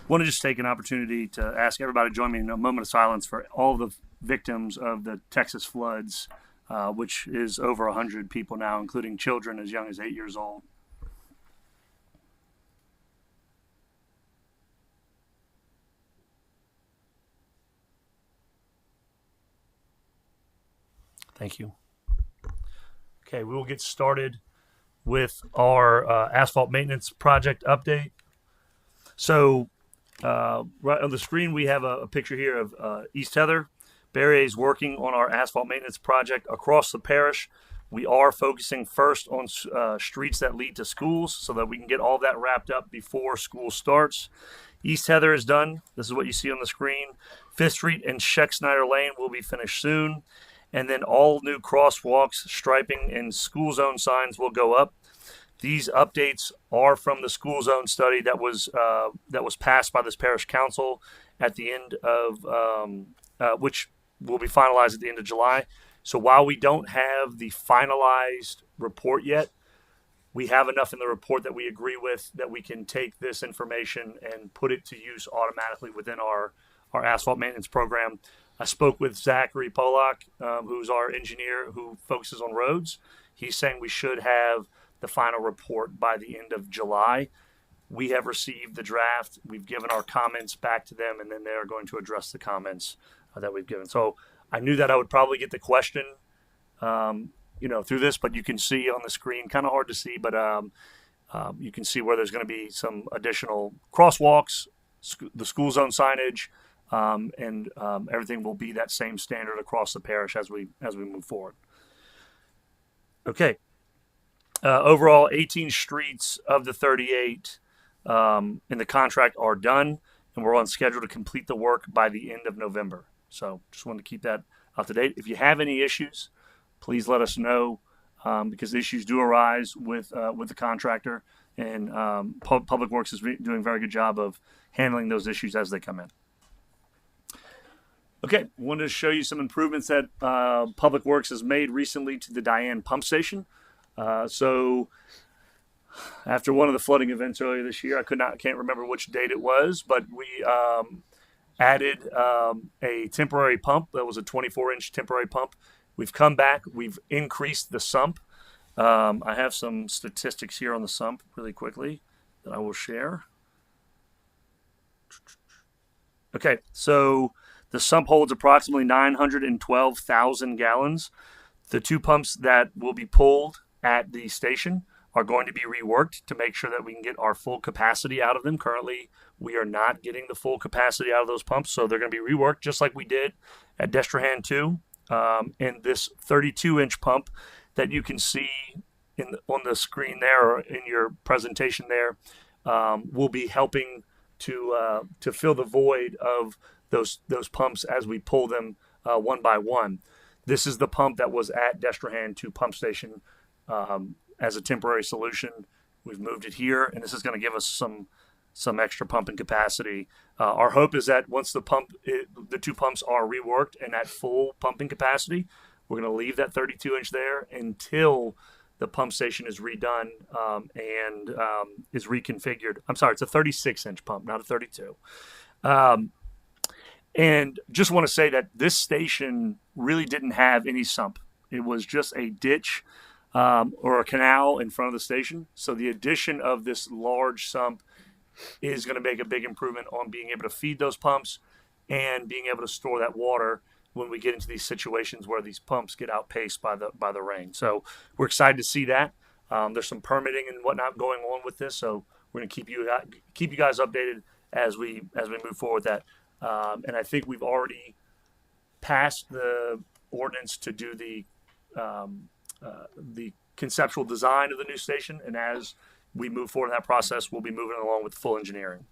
C: want to just take an opportunity to ask everybody to join me in a moment of silence for all the victims of the Texas floods, which is over 100 people now, including children as young as 8 years old. Thank you. Okay, we will get started with our asphalt maintenance project update. So right on the screen, we have a picture here of East Heather. Barry is working on our asphalt maintenance project across the parish. We are focusing first on streets that lead to schools so that we can get all that wrapped up before school starts. East Heather is done. This is what you see on the screen. 5th Street and Scheck Snyder Lane will be finished soon. And then all new crosswalks, striping, and school zone signs will go up. These updates are from the school zone study that was passed by this parish council at the end of which will be finalized at the end of July. So while we don't have the finalized report yet, we have enough in the report that we agree with that we can take this information and put it to use automatically within our asphalt maintenance program. I spoke with Zachary Polak, who's our engineer who focuses on roads. He's saying we should have the final report by the end of July. We have received the draft. We've given our comments back to them, and then they are going to address the comments that we've given. So I knew that I would probably get the question, through this, but you can see on the screen, kind of hard to see, but you can see where there's going to be some additional crosswalks, the school zone signage, and everything will be that same standard across the parish as we move forward. Okay. Overall, 18 streets of the 38 in the contract are done, and we're on schedule to complete the work by the end of November. So just wanted to keep that up to date. If you have any issues, please let us know, because issues do arise with the contractor. and Public Works is doing a very good job of handling those issues as they come in. Okay, wanted to show you some improvements that Public Works has made recently to the Diane pump station. So after one of the flooding events earlier this year, can't remember which date it was, but we added a temporary pump. That was a 24-inch temporary pump. We've come back. We've increased the sump. I have some statistics here on the sump really quickly that I will share. Okay, so the sump holds approximately 912,000 gallons. The two pumps that will be pulled at the station are going to be reworked to make sure that we can get our full capacity out of them. Currently, we are not getting the full capacity out of those pumps, so they're going to be reworked just like we did at Destrehan 2. And this 32-inch pump that you can see on the screen there or in your presentation there will be helping to fill the void of those pumps as we pull them one by one. This is the pump that was at Destrehan 2 pump station as a temporary solution. We've moved it here, and this is going to give us some extra pumping capacity. Our hope is that once the two pumps are reworked and at full pumping capacity, we're going to leave that 32-inch there until the pump station is redone and is reconfigured. I'm sorry, it's a 36-inch pump, not a 32. And just want to say that this station really didn't have any sump. It was just a ditch or a canal in front of the station. So the addition of this large sump is going to make a big improvement on being able to feed those pumps and being able to store that water when we get into these situations where these pumps get outpaced by the rain. So we're excited to see that. There's some permitting and whatnot going on with this, so we're going to keep you guys updated as we move forward with that. And I think we've already passed the ordinance to do the conceptual design of the new station, and as we move forward in that process, we'll be moving along with full engineering.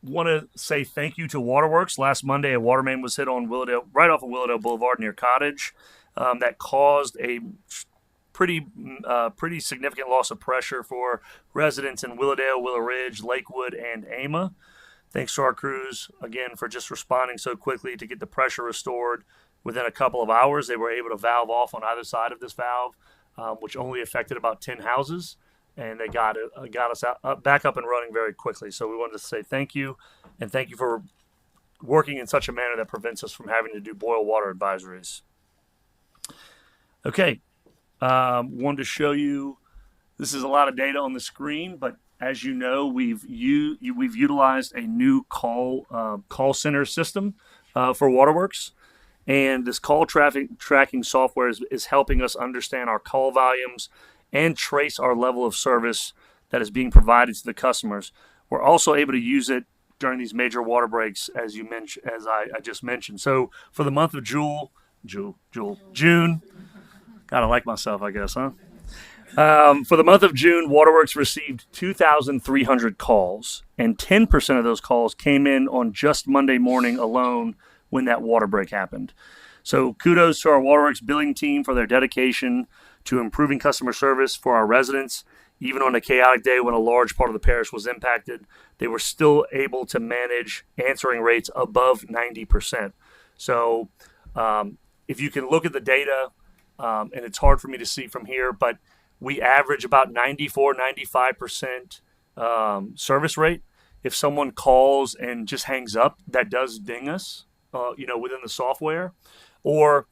C: Want to say thank you to Waterworks. Last Monday, a water main was hit on right off of Willowdale Boulevard near Cottage, that caused a pretty significant loss of pressure for residents in Willowdale, Willow Ridge, Lakewood, and Ama. Thanks to our crews, again, for just responding so quickly to get the pressure restored. Within a couple of hours, they were able to valve off on either side of this valve, which only affected about 10 houses, and they got us back up and running very quickly. So we wanted to say thank you, and thank you for working in such a manner that prevents us from having to do boil water advisories. Okay, wanted to show you, this is a lot of data on the screen, but as you know, we've utilized a new call center system for Waterworks. And this call tracking software is helping us understand our call volumes and trace our level of service that is being provided to the customers. We're also able to use it during these major water breaks, as I just mentioned. So for the month of June, gotta like myself, I guess, huh? For the month of June, Waterworks received 2,300 calls, and 10% of those calls came in on just Monday morning alone when that water break happened. So kudos to our Waterworks billing team for their dedication to improving customer service for our residents. Even on a chaotic day when a large part of the parish was impacted, they were still able to manage answering rates above 90%. So if you can look at the data, and it's hard for me to see from here, but we average about 94-95% service rate. If someone calls and just hangs up, that does ding us. Within the software, or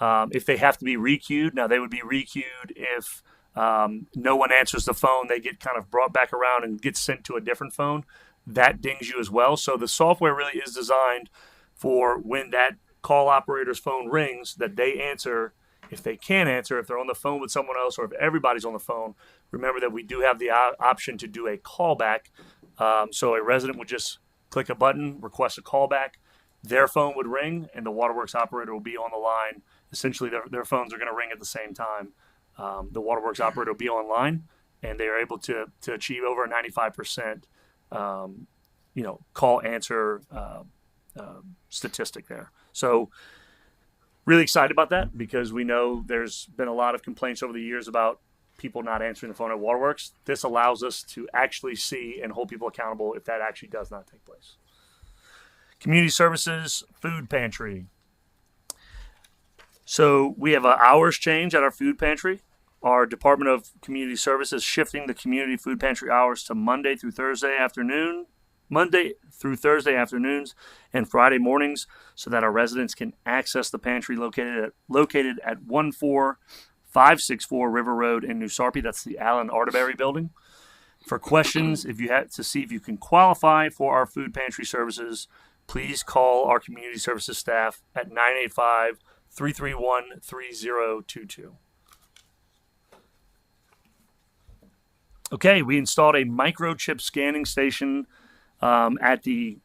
C: if they have to be requeued. Now, they would be requeued if no one answers the phone. They get kind of brought back around and get sent to a different phone. That dings you as well. So the software really is designed for when that call operator's phone rings, that they answer. If they can't answer, if they're on the phone with someone else, or if everybody's on the phone, remember that we do have the option to do a callback. So a resident would just click a button, request a callback. Their phone would ring, and the Waterworks operator will be on the line. Essentially, their phones are going to ring at the same time. The Waterworks operator will be online, and they are able to achieve over a 95%, call answer statistic there. So, really excited about that because we know there's been a lot of complaints over the years about people not answering the phone at waterworks. This allows us to actually see and hold people accountable if that actually does not take place. Community services, food pantry. So we have an hours change at our food pantry. Our Department of Community Services shifting the community food pantry hours to Monday through Thursday afternoons, and Friday mornings, so that our residents can access the pantry located at 14564 River Road in New Sarpy. That's the Allen Arterberry building. For questions, if you have to see if you can qualify for our food pantry services, please call our community services staff at 985-331-3022. Okay, we installed a microchip scanning station at the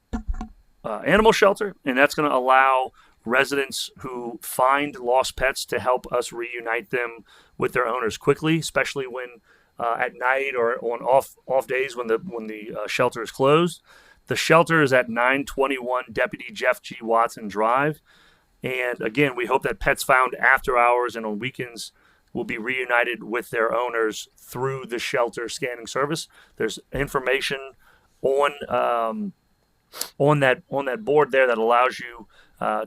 C: animal shelter, and that's going to allow residents who find lost pets to help us reunite them with their owners quickly, especially when at night or on off days when the shelter is closed. The shelter is at 921 Deputy Jeff G. Watson Drive. And again, we hope that pets found after hours and on weekends will be reunited with their owners through the shelter scanning service. There's information on that board there that allows you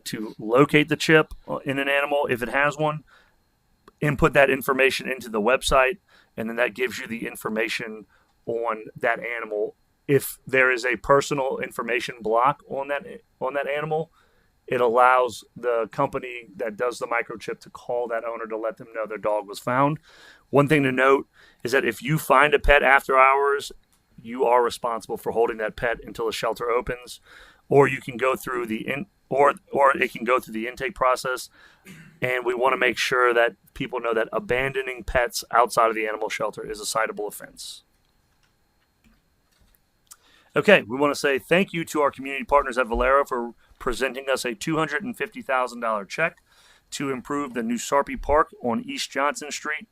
C: to locate the chip in an animal if it has one, input that information into the website, and then that gives you the information on that animal. If there is a personal information block on that animal, it allows the company that does the microchip to call that owner to let them know their dog was found. One thing to note is that if you find a pet after hours, you are responsible for holding that pet until the shelter opens, or you can go through or it can go through the intake process. And we want to make sure that people know that abandoning pets outside of the animal shelter is a citable offense. Okay, we want to say thank you to our community partners at Valero for presenting us a $250,000 check to improve the New Sarpy Park on East Johnson Street.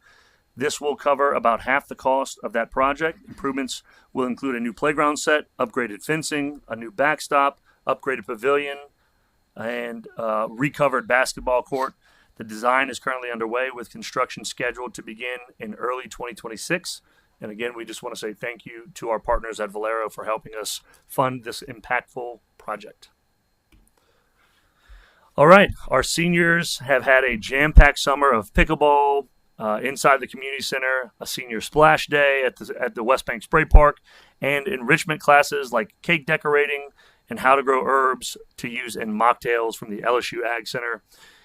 C: This will cover about half the cost of that project. Improvements will include a new playground set, upgraded fencing, a new backstop, upgraded pavilion, and recovered basketball court. The design is currently underway with construction scheduled to begin in early 2026. And again, we just want to say thank you to our partners at Valero for helping us fund this impactful project. All right, our seniors have had a jam-packed summer of pickleball inside the community center, a senior splash day at the West Bank Spray Park, and enrichment classes like cake decorating and how to grow herbs to use in mocktails from the LSU Ag Center.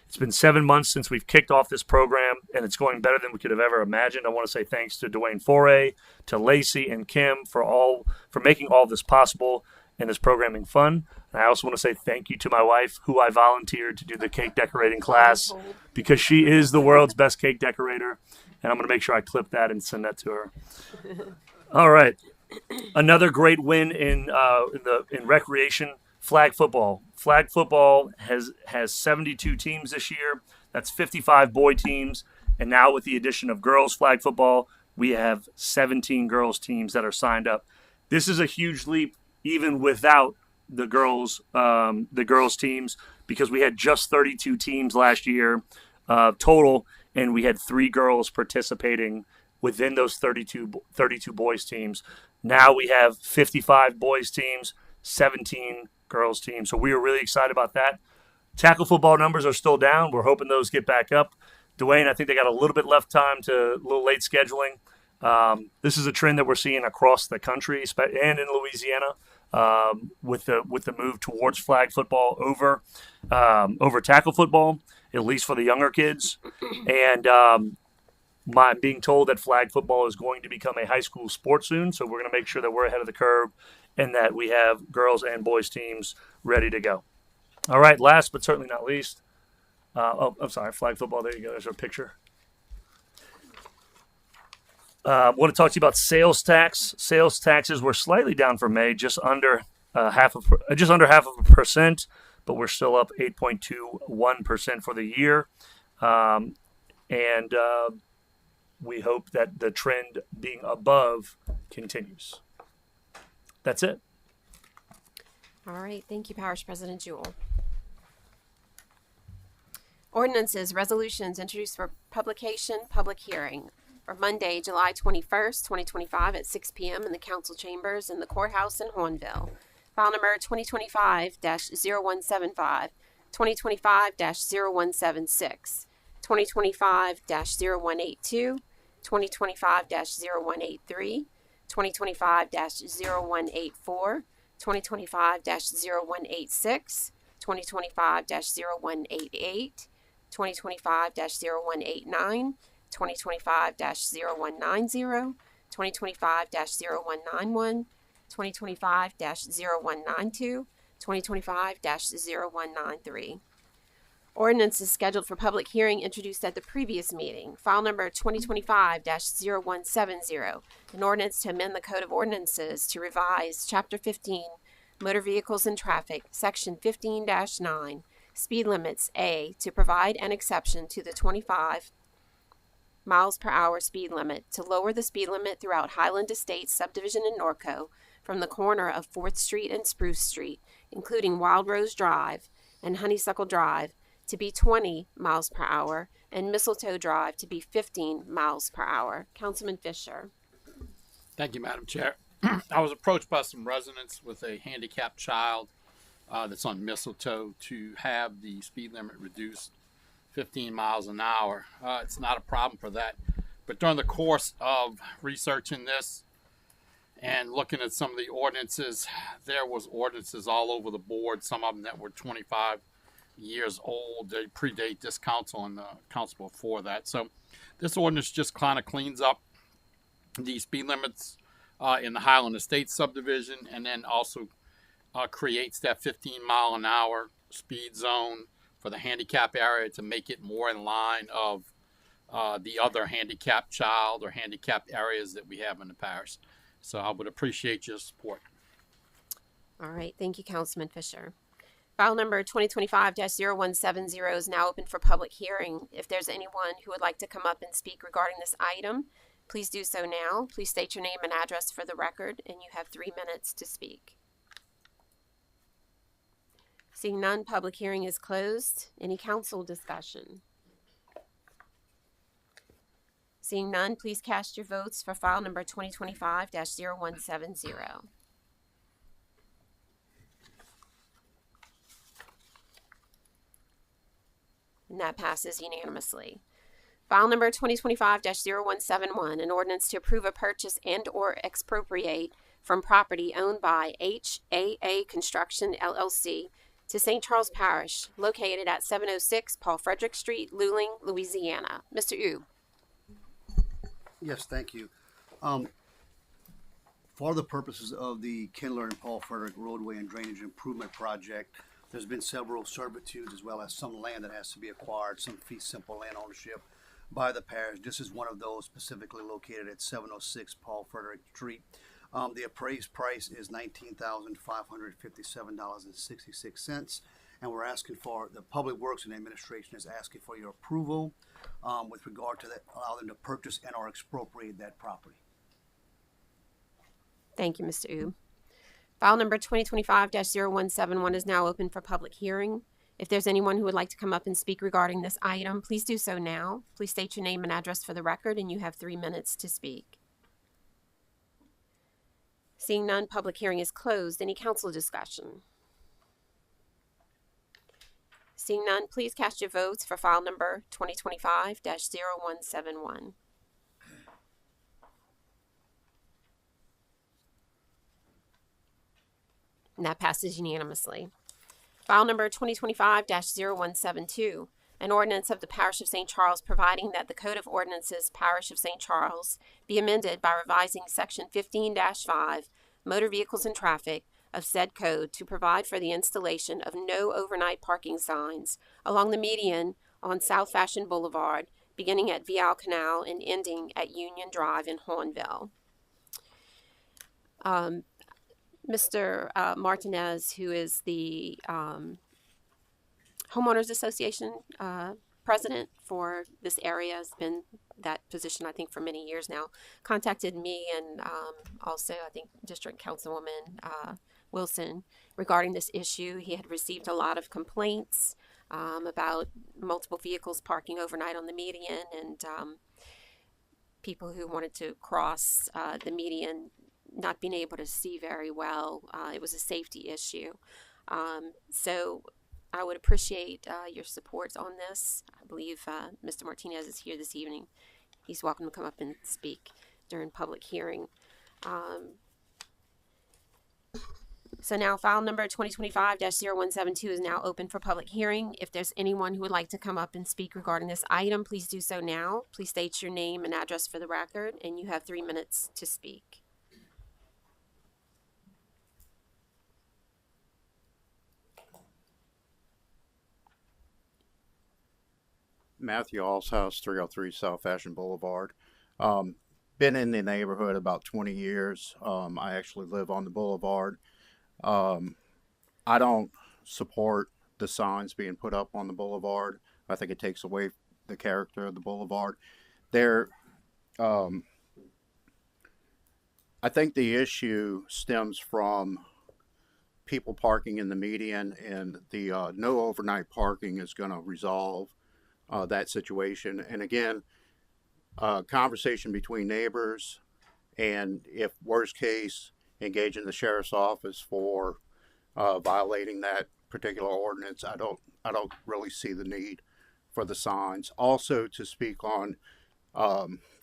C: It's been 7 months since we've kicked off this program, and it's going better than we could have ever imagined. I want to say thanks to Dwayne Foray, to Lacey and Kim for making all this possible and this programming fun. And I also want to say thank you to my wife, who I volunteered to do the cake decorating class, because she is the world's best cake decorator, and I'm going to make sure I clip that and send that to her. All right, another great win in recreation. Flag football. Flag football has 72 teams this year. That's 55 boy teams. And now with the addition of girls flag football, we have 17 girls teams that are signed up. This is a huge leap even without the girls teams, because we had just 32 teams last year total, and we had 3 girls participating within those 32 boys teams. Now we have 55 boys teams, 17 girls team. So we are really excited about that. Tackle football numbers are still down. We're hoping those get back up. Dwayne, I think they got a little bit left time to a little late scheduling. This is a trend that we're seeing across the country and in Louisiana with the move towards flag football over tackle football, at least for the younger kids. And I'm being told that flag football is going to become a high school sport soon. So we're going to make sure that we're ahead of the curve and that we have girls and boys teams ready to go. All right, last but certainly not least, I'm sorry, flag football. There you go. There's our picture. I want to talk to you about sales tax. Sales taxes were slightly down for May, just under half of a percent, but we're still up 8.21% for the year, and we hope that the trend being above continues. That's it.
A: All right. Thank you, Parish President Jewell. Ordinances, resolutions introduced for publication, public hearing. for Monday, July 21st, 2025 at 6 p.m. in the council chambers in the courthouse in Hornville. File number 2025-0175, 2025-0176, 2025-0182, 2025-0183, 2025-0184, 2025-0186, 2025-0188, 2025-0189, 2025-0190, 2025-0191, 2025-0192, 2025-0193. Ordinance is scheduled for public hearing introduced at the previous meeting. File number 2025-0170, an ordinance to amend the Code of Ordinances to revise Chapter 15, Motor Vehicles and Traffic, Section 15-9, Speed Limits A, to provide an exception to the 25 miles per hour speed limit, to lower the speed limit throughout Highland Estates subdivision in Norco from the corner of 4th Street and Spruce Street, including Wild Rose Drive and Honeysuckle Drive, to be 20 miles per hour, and Mistletoe Drive to be 15 miles per hour. Councilman Fisher.
K: Thank you, Madam Chair. I was approached by some residents with a handicapped child that's on Mistletoe to have the speed limit reduced 15 miles an hour. It's not a problem for that. But during the course of researching this and looking at some of the ordinances, there was ordinances all over the board, some of them that were 25 years old. They predate this council and the council before that. So this ordinance just kind of cleans up the speed limits in the Highland Estates subdivision, and then also creates that 15 mile an hour speed zone for the handicap area to make it more in line of the other handicapped child or handicapped areas that we have in the parish. So I would appreciate your support.
A: All right. Thank you, Councilman Fisher. File number 2025-0170 is now open for public hearing. If there's anyone who would like to come up and speak regarding this item, please do so now. Please state your name and address for the record, and you have 3 minutes to speak. Seeing none, public hearing is closed. Any council discussion? Seeing none, please cast your votes for file number 2025-0170. And that passes unanimously. File number 2025-0171, an ordinance to approve a purchase and or expropriate from property owned by HAA Construction, LLC, to St. Charles Parish, located at 706 Paul Frederick Street, Luling, Louisiana. Mr. Yu.
L: Yes, thank you. For the purposes of the Kindler and Paul Frederick Roadway and Drainage Improvement Project, there's been several servitudes as well as some land that has to be acquired, some fee simple land ownership by the parish. This is one of those specifically located at 706 Paul Frederick Street. The appraised price is $19,557.66, and we're asking for, the Public Works and Administration is asking for your approval with regard to that, allow them to purchase and or expropriate that property.
A: Thank you, Mr. Yu. File number 2025-0171 is now open for public hearing. If there's anyone who would like to come up and speak regarding this item, please do so now. Please state your name and address for the record, and you have 3 minutes to speak. Seeing none, public hearing is closed. Any council discussion? Seeing none, please cast your votes for file number 2025-0171. And that passes unanimously. File number 2025-0172, an ordinance of the Parish of St. Charles providing that the Code of Ordinances, Parish of St. Charles, be amended by revising Section 15-5, Motor Vehicles and Traffic, of said code to provide for the installation of no overnight parking signs along the median on South Fashion Boulevard, beginning at Vial Canal and ending at Union Drive in Hornville. Mr. Martinez, who is the Homeowners Association president for this area, has been that position, I think, for many years now, contacted me and also, I think, District Councilwoman Wilson regarding this issue. He had received a lot of complaints about multiple vehicles parking overnight on the median, and people who wanted to cross the median not being able to see very well. It was a safety issue. So I would appreciate your support on this. I believe Mr. Martinez is here this evening. He's welcome to come up and speak during public hearing. So now file number 2025-0172 is now open for public hearing. If there's anyone who would like to come up and speak regarding this item, please do so now. Please state your name and address for the record, and you have 3 minutes to speak.
M: Matthew Allshouse, 303 South Ashland Boulevard. Been in the neighborhood about 20 years. I actually live on the boulevard. I don't support the signs being put up on the boulevard. I think it takes away the character of the boulevard. I think the issue stems from people parking in the median, and the no overnight parking is going to resolve that situation. And again, conversation between neighbors, and if worst case, engaging the sheriff's office for violating that particular ordinance. I don't really see the need for the signs. Also, to speak on,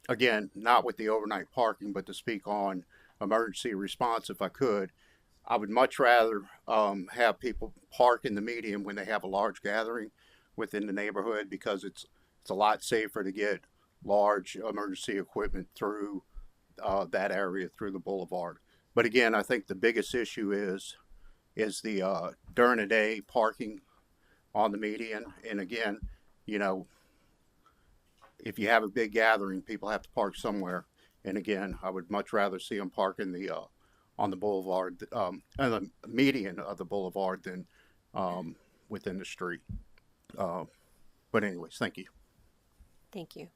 M: again, not with the overnight parking, but to speak on emergency response, if I could, I would much rather have people park in the median when they have a large gathering within the neighborhood, because it's a lot safer to get large emergency equipment through that area, through the boulevard. But again, I think the biggest issue is the during the day parking on the median. And again, you know, if you have a big gathering, people have to park somewhere. And again, I would much rather see them park in the on the boulevard, and the median of the boulevard, than within the street. But anyways, thank you.
A: Thank you.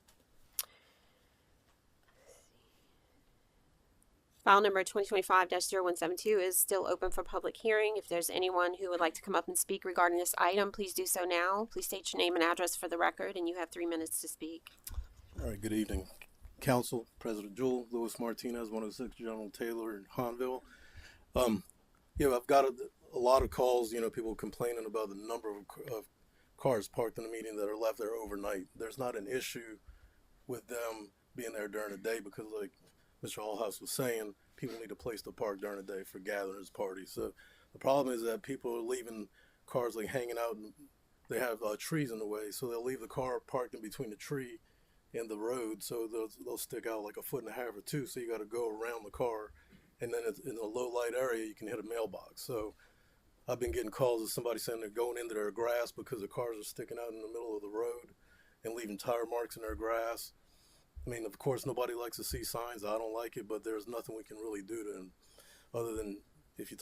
A: File number 2025-0172 is still open for public hearing. If there's anyone who would like to come up and speak regarding this item, please do so now. Please state your name and address for the record, and you have 3 minutes to speak.
N: All right, good evening, Council, President Jewell, Louis Martinez, 106 General Taylor in Hahnville. I've got a lot of calls, people complaining about the number of cars parked in the median that are left there overnight. There's not an issue with them being there during the day, because like Mr. Allhouse was saying, people need a place to park during the day for gatherings, parties. So the problem is that people are leaving cars like hanging out, and they have trees in the way, so they'll leave the car parked in between the tree and the road, so they'll stick out like 1.5 feet or 2. So you got to go around the car, and then in a low light area you can hit a mailbox. So I've been getting calls of somebody saying they're going into their grass because the cars are sticking out in the middle of the road and leaving tire marks in their grass. I mean, of course, nobody likes to see signs. I don't like it, but there's nothing we can really do to them, other than if you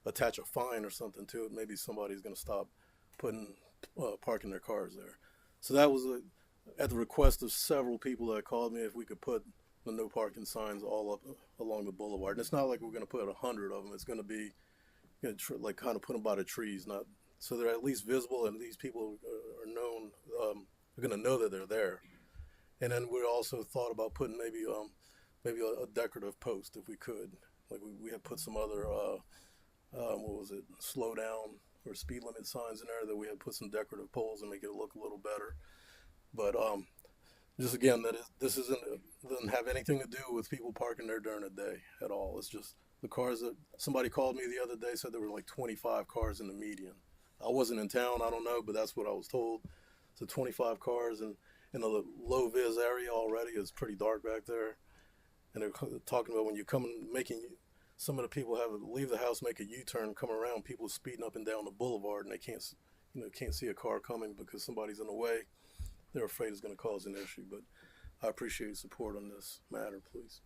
N: attach a fine or something to it, maybe somebody's going to stop parking their cars there. So that was at the request of several people that called me, if we could put the no parking signs all up along the boulevard. And it's not like we're going to put 100 of them. It's going to be like kind of put them by the trees, not so they're at least visible, and these people are known, are going to know that they're there. And then we also thought about putting maybe a decorative post, if we could. Like we had put some other slow down or speed limit signs in there, that we had put some decorative poles and make it look a little better. But just again, this doesn't have anything to do with people parking there during the day at all. It's just the cars that somebody called me the other day, said there were like 25 cars in the median. I wasn't in town, I don't know, but that's what I was told. So 25 cars, and in the low vis area already, it's pretty dark back there. And they're talking about when you come some of the people have to leave the house, make a U-turn, come around, people speeding up and down the boulevard, and they can't see a car coming because somebody's in the way. They're afraid it's going to cause an issue. But I appreciate support on this matter, please.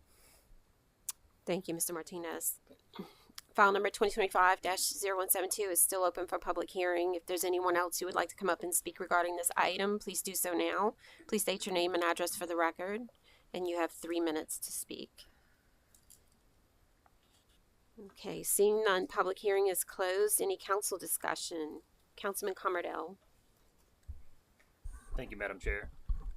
A: Thank you, Mr. Martinez. File number 2025-0172 is still open for public hearing. If there's anyone else who would like to come up and speak regarding this item, please do so now. Please state your name and address for the record, and you have 3 minutes to speak. Okay, seeing none, public hearing is closed. Any council discussion? Councilman Commerdale.
O: Thank you, Madam Chair.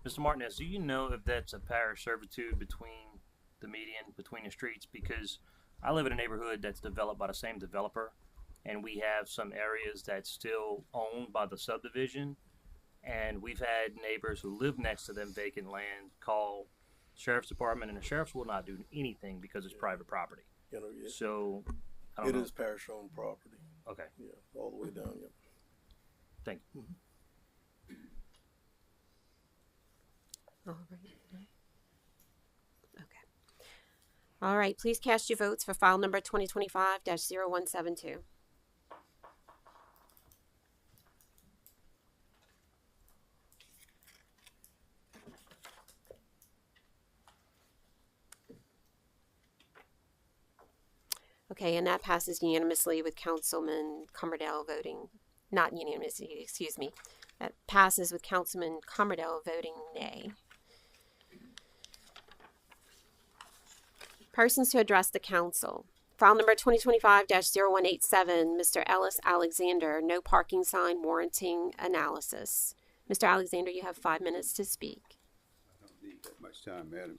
C: Mr. Martinez, do you know if that's a parish servitude between the median, between the streets? Because I live in a neighborhood that's developed by the same developer, and we have some areas that's still owned by the subdivision, and we've had neighbors who live next to them vacant land call sheriff's department, and the sheriffs will not do anything because it's private property.
N: You know,
C: So, I don't
N: it
C: know.
N: is parish-owned property.
C: Okay,
N: Yeah, all the way down. Yep.
C: thank you.
A: All right. Okay. All right. Please cast your votes for file number 2025-0172. Okay, and that passes unanimously with Councilman Cummerdale voting, not unanimously, excuse me. That passes with Councilman Cummerdale voting nay. Persons to address the council. File number 2025-0187, Mr. Ellis Alexander, no parking sign warranting analysis. Mr. Alexander, you have 5 minutes to speak.
O: I don't need that much time, madam.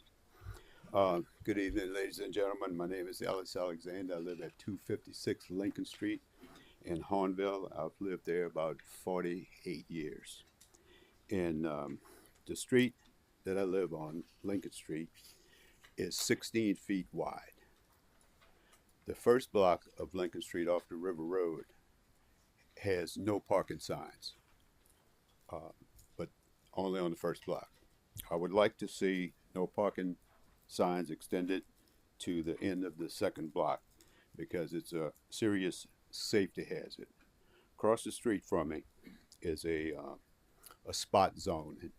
O: Good evening, ladies and gentlemen. My name is Ellis Alexander. I live at 256 Lincoln Street in Hornville. I've lived there about 48 years. And the street that I live on, Lincoln Street, is 16 feet wide. The first block of Lincoln Street off the River Road has no parking signs, but only on the first block. I would like to see no parking signs extended to the end of the second block because it's a serious safety hazard. Across the street from me is a spot zone,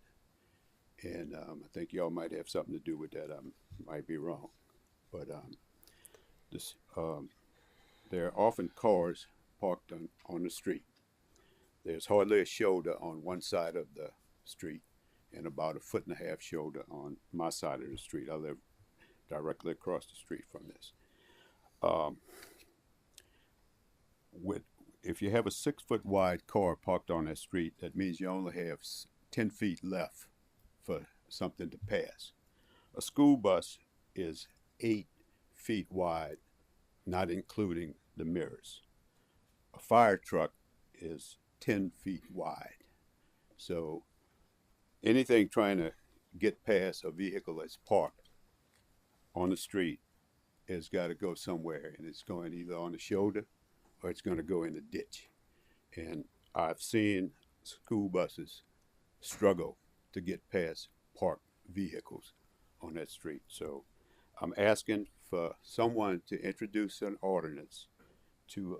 O: and I think y'all might have something to do with that. I might be wrong, but there are often cars parked on the street. There's hardly a shoulder on one side of the street and about 1.5 feet shoulder on my side of the street. I live directly across the street from this. If you have a 6-foot wide car parked on that street, that means you only have 10 feet left for something to pass. A school bus is 8 feet wide, not including the mirrors. A fire truck is 10 feet wide. So anything trying to get past a vehicle that's parked on the street has got to go somewhere, and it's going either on the shoulder or it's going to go in the ditch. And I've seen school buses struggle to get past parked vehicles on that street. So I'm asking for someone to introduce an ordinance to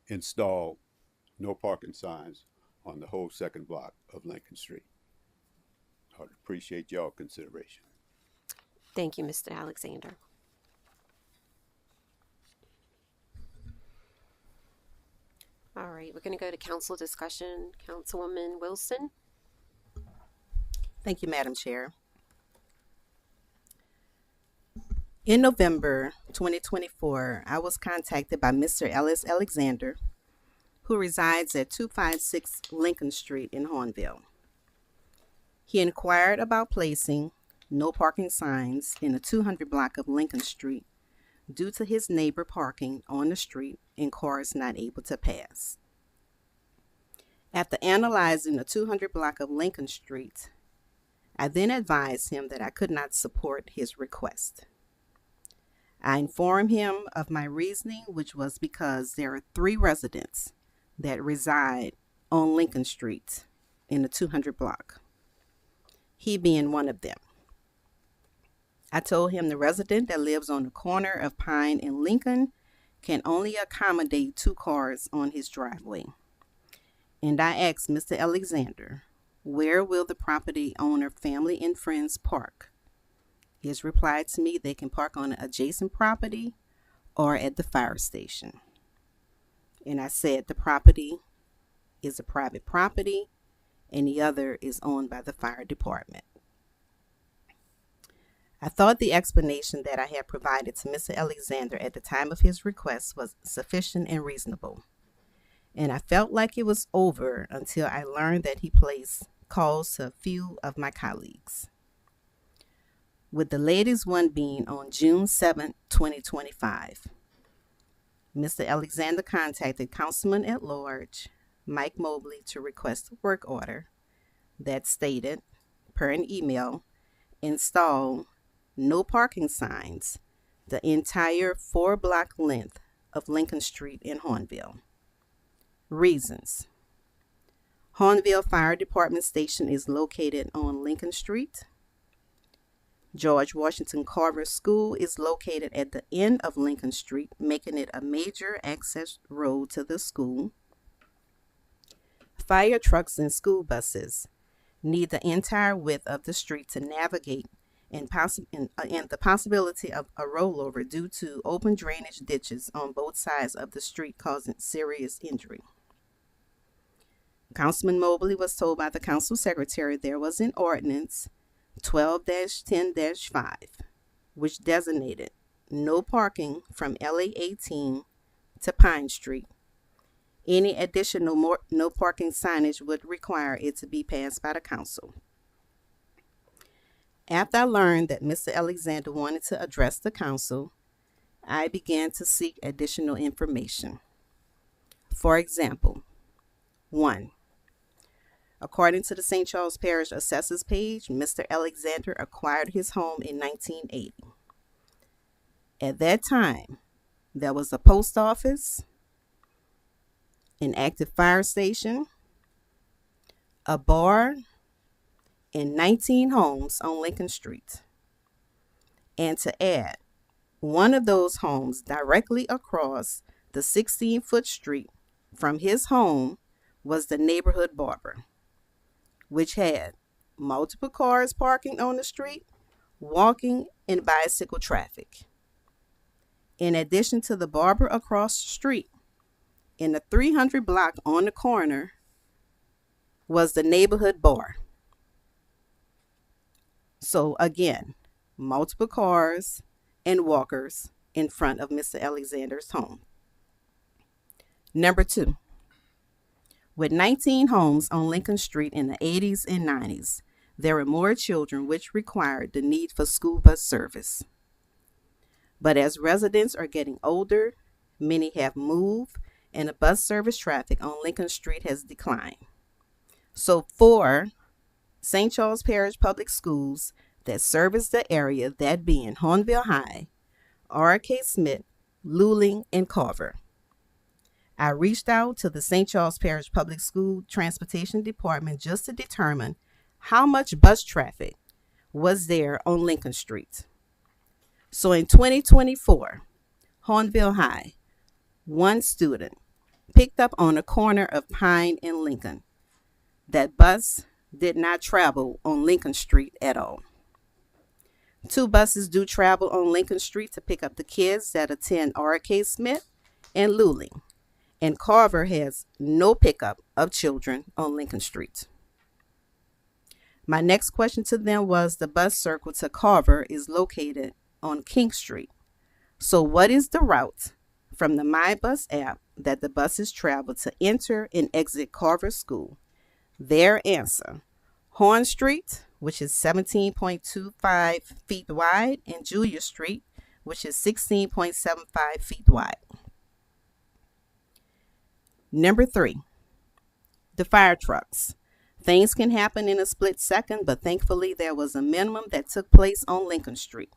O: install no parking signs on the whole second block of Lincoln Street. I'd appreciate y'all consideration.
A: Thank you, Mr. Alexander. All right, we're going to go to council discussion. Councilwoman Wilson.
I: Thank you, Madam Chair. In November 2024, I was contacted by Mr. Ellis Alexander, who resides at 256 Lincoln Street in Hornville. He inquired about placing no parking signs in the 200 block of Lincoln Street due to his neighbor parking on the street and cars not able to pass. After analyzing the 200 block of Lincoln Street, I then advised him that I could not support his request. I informed him of my reasoning, which was because there are 3 residents that reside on Lincoln Street in the 200 block, he being one of them. I told him the resident that lives on the corner of Pine and Lincoln can only accommodate 2 cars on his driveway. And I asked Mr. Alexander, where will the property owner, family, and friends park? His reply to me, they can park on an adjacent property or at the fire station. And I said the property is a private property and the other is owned by the fire department. I thought the explanation that I had provided to Mr. Alexander at the time of his request was sufficient and reasonable. And I felt like it was over until I learned that he placed calls to a few of my colleagues, with the latest one being on June 7, 2025. Mr. Alexander contacted Councilman at Large Mike Mobley to request a work order that stated, per an email, install no parking signs the entire 4-block length of Lincoln Street in Hornville. Reasons: Hornville Fire Department Station is located on Lincoln Street. George Washington Carver School is located at the end of Lincoln Street, making it a major access road to the school. Fire trucks and school buses need the entire width of the street to navigate, and the possibility of a rollover due to open drainage ditches on both sides of the street causing serious injury. Councilman Mobley was told by the council secretary there was an ordinance 12-10-5, which designated no parking from LA 18 to Pine Street. Any additional no parking signage would require it to be passed by the council. After I learned that Mr. Alexander wanted to address the council, I began to seek additional information. For example, 1. According to the St. Charles Parish Assessors page, Mr. Alexander acquired his home in 1980. At that time, there was a post office, an active fire station, a bar, and 19 homes on Lincoln Street. And to add, one of those homes directly across the 16-foot street from his home was the neighborhood barber, which had multiple cars parking on the street, walking, and bicycle traffic. In addition to the barber across the street, in the 300 block on the corner was the neighborhood bar. So again, multiple cars and walkers in front of Mr. Alexander's home. Number 2, with 19 homes on Lincoln Street in the 80s and 90s, there were more children, which required the need for school bus service. But as residents are getting older, many have moved, and the bus service traffic on Lincoln Street has declined. So 4 St. Charles Parish Public Schools that service the area, that being Hornville High, R.K. Smith, Luling, and Carver. I reached out to the St. Charles Parish Public School Transportation Department just to determine how much bus traffic was there on Lincoln Street. So in 2024, Hornville High, 1 student picked up on the corner of Pine and Lincoln. That bus did not travel on Lincoln Street at all. 2 buses do travel on Lincoln Street to pick up the kids that attend R.K. Smith and Luling, and Carver has no pickup of children on Lincoln Street. My next question to them was, the bus circle to Carver is located on King Street. So what is the route from the MyBus app that the buses travel to enter and exit Carver School? Their answer: Horn Street, which is 17.25 feet wide, and Julia Street, which is 16.75 feet wide. Number 3, the fire trucks. Things can happen in a split second, but thankfully there was a minimum that took place on Lincoln Street.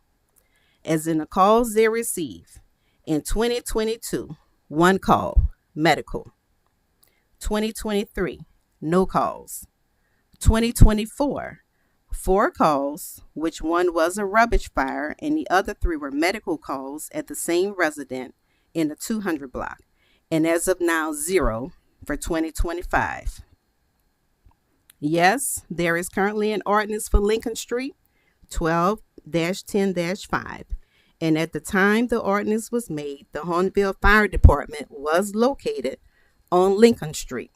I: As in the calls they received, in 2022, 1 call, medical. 2023, no calls. 2024, 4 calls, which 1 was a rubbish fire and the other 3 were medical calls at the same resident in the 200 block. And as of now, 0 for 2025. Yes, there is currently an ordinance for Lincoln Street, 12-10-5. And at the time the ordinance was made, the Hornville Fire Department was located on Lincoln Street.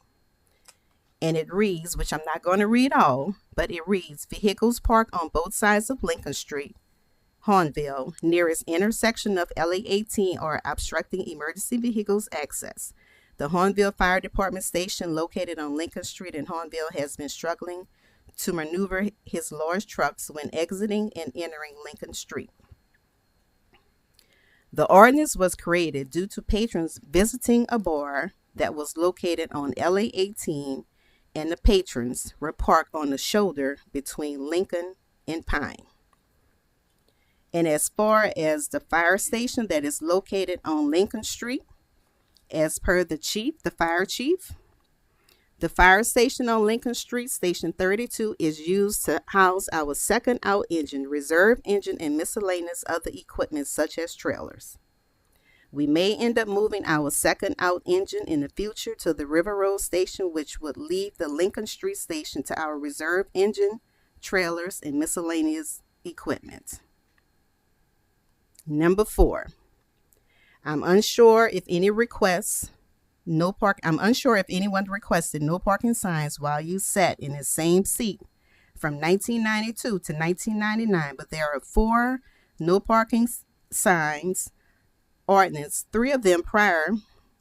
I: And it reads, which I'm not going to read all, but it reads, vehicles parked on both sides of Lincoln Street, Hornville, nearest intersection of LA 18 are obstructing emergency vehicles access. The Hornville Fire Department station located on Lincoln Street in Hornville has been struggling to maneuver his large trucks when exiting and entering Lincoln Street. The ordinance was created due to patrons visiting a bar that was located on LA 18, and the patrons were parked on the shoulder between Lincoln and Pine. And as far as the fire station that is located on Lincoln Street, as per the fire chief, the fire station on Lincoln Street, Station 32, is used to house our second out engine, reserve engine, and miscellaneous other equipment such as trailers. We may end up moving our second out engine in the future to the River Road Station, which would leave the Lincoln Street Station to our reserve engine, trailers, and miscellaneous equipment. Number 4, I'm unsure if anyone requested no parking signs while you sat in the same seat from 1992 to 1999, but there are 4 no parking signs ordinance. 3 of them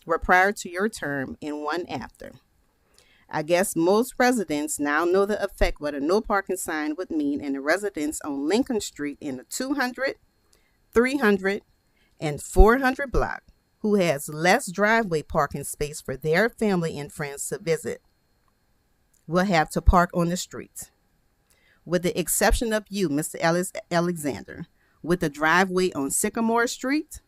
I: were prior to your term and 1 after. I guess most residents now know the effect what a no parking sign would mean, and the residents on Lincoln Street in the 200, 300, and 400 block who has less driveway parking space for their family and friends to visit will have to park on the street. With the exception of you, Mr. Alexander, with a driveway on Sycamore Street,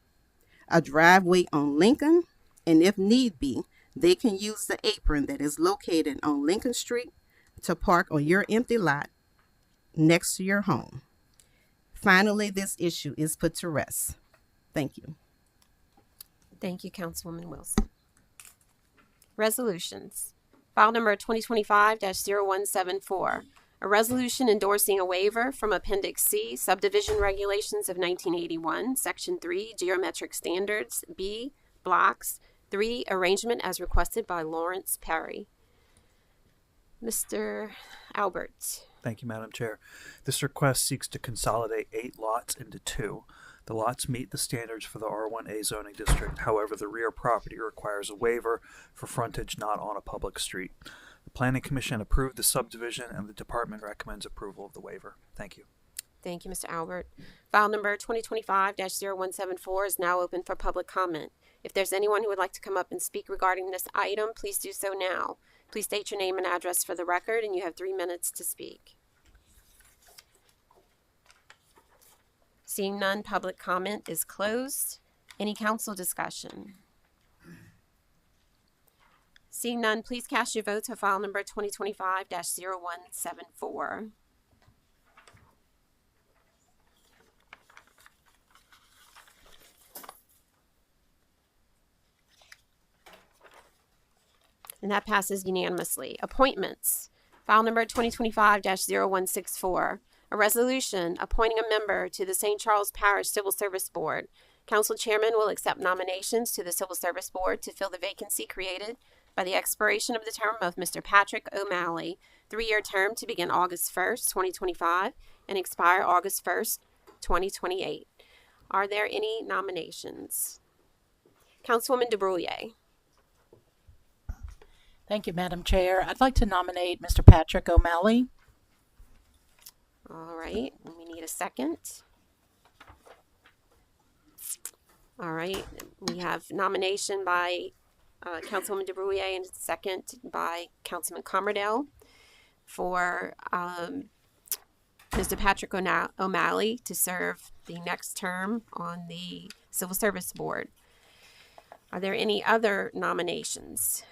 I: a driveway on Lincoln, and if need be, they can use the apron that is located on Lincoln Street to park on your empty lot next to your home. Finally, this issue is put to rest. Thank you.
A: Thank you, Councilwoman Wilson. Resolutions. File number 2025-0174. A resolution endorsing a waiver from Appendix C, Subdivision Regulations of 1981, Section 3, Geometric Standards, B, Blocks, 3, Arrangement as requested by Lawrence Perry. Mr. Albert.
P: Thank you, Madam Chair. This request seeks to consolidate 8 lots into 2. The lots meet the standards for the R1A zoning district. However, the rear property requires a waiver for frontage not on a public street. The Planning Commission approved the subdivision, and the department recommends approval of the waiver. Thank you.
A: Thank you, Mr. Albert. File number 2025-0174 is now open for public comment. If there's anyone who would like to come up and speak regarding this item, please do so now. Please state your name and address for the record, and you have 3 minutes to speak. Seeing none, public comment is closed. Any council discussion? Seeing none, please cast your vote to file number 2025-0174. And that passes unanimously. Appointments. File number 2025-0164. A resolution appointing a member to the St. Charles Parish Civil Service Board. Council Chairman will accept nominations to the Civil Service Board to fill the vacancy created by the expiration of the term of Mr. Patrick O'Malley, 3-year term to begin August 1st, 2025 and expire August 1st, 2028. Are there any nominations? Councilwoman DeBrouillet.
J: Thank you, Madam Chair. I'd like to nominate Mr. Patrick O'Malley.
A: All right, we need a second. All right, we have nomination by Councilwoman DeBrouillet and second by Councilman Commerdale for Mr. Patrick O'Malley to serve the next term on the Civil Service Board. Are there any other nominations?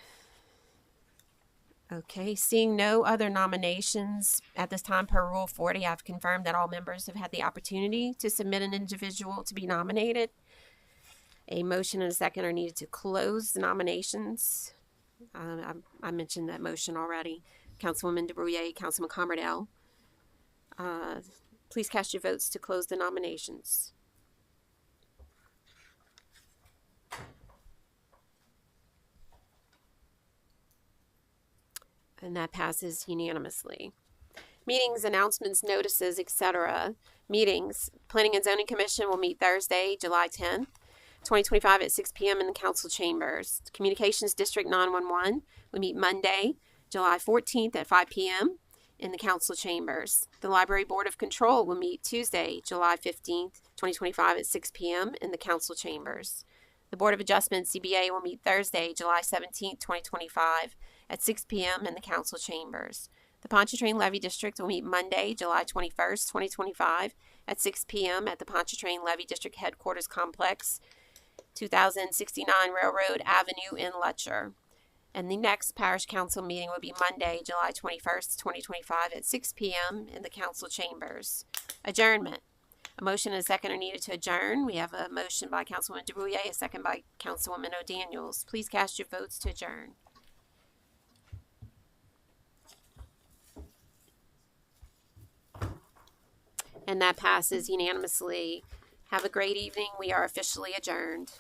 A: Okay, seeing no other nominations at this time per Rule 40, I've confirmed that all members have had the opportunity to submit an individual to be nominated. A motion and a second are needed to close the nominations. I mentioned that motion already. Councilwoman DeBrouillet, Councilman Commerdale. Please cast your votes to close the nominations. And that passes unanimously. Meetings, announcements, notices, etc. Meetings. Planning and Zoning Commission will meet Thursday, July 10th, 2025 at 6 p.m. in the council chambers. Communications District 911 will meet Monday, July 14th at 5 p.m. in the council chambers. The Library Board of Control will meet Tuesday, July 15th, 2025 at 6 p.m. in the council chambers. The Board of Adjustment CBA will meet Thursday, July 17th, 2025 at 6 p.m. in the council chambers. The Pontchartrain Levy District will meet Monday, July 21st, 2025 at 6 p.m. at the Pontchartrain Levy District Headquarters Complex, 2069 Railroad Avenue in Letcher. And the next Parish Council meeting will be Monday, July 21st, 2025 at 6 p.m. in the council chambers. Adjournment. A motion and a second are needed to adjourn. We have a motion by Councilwoman DeBrouillet, a second by Councilwoman O'Daniels. Please cast your votes to adjourn. And that passes unanimously. Have a great evening. We are officially adjourned.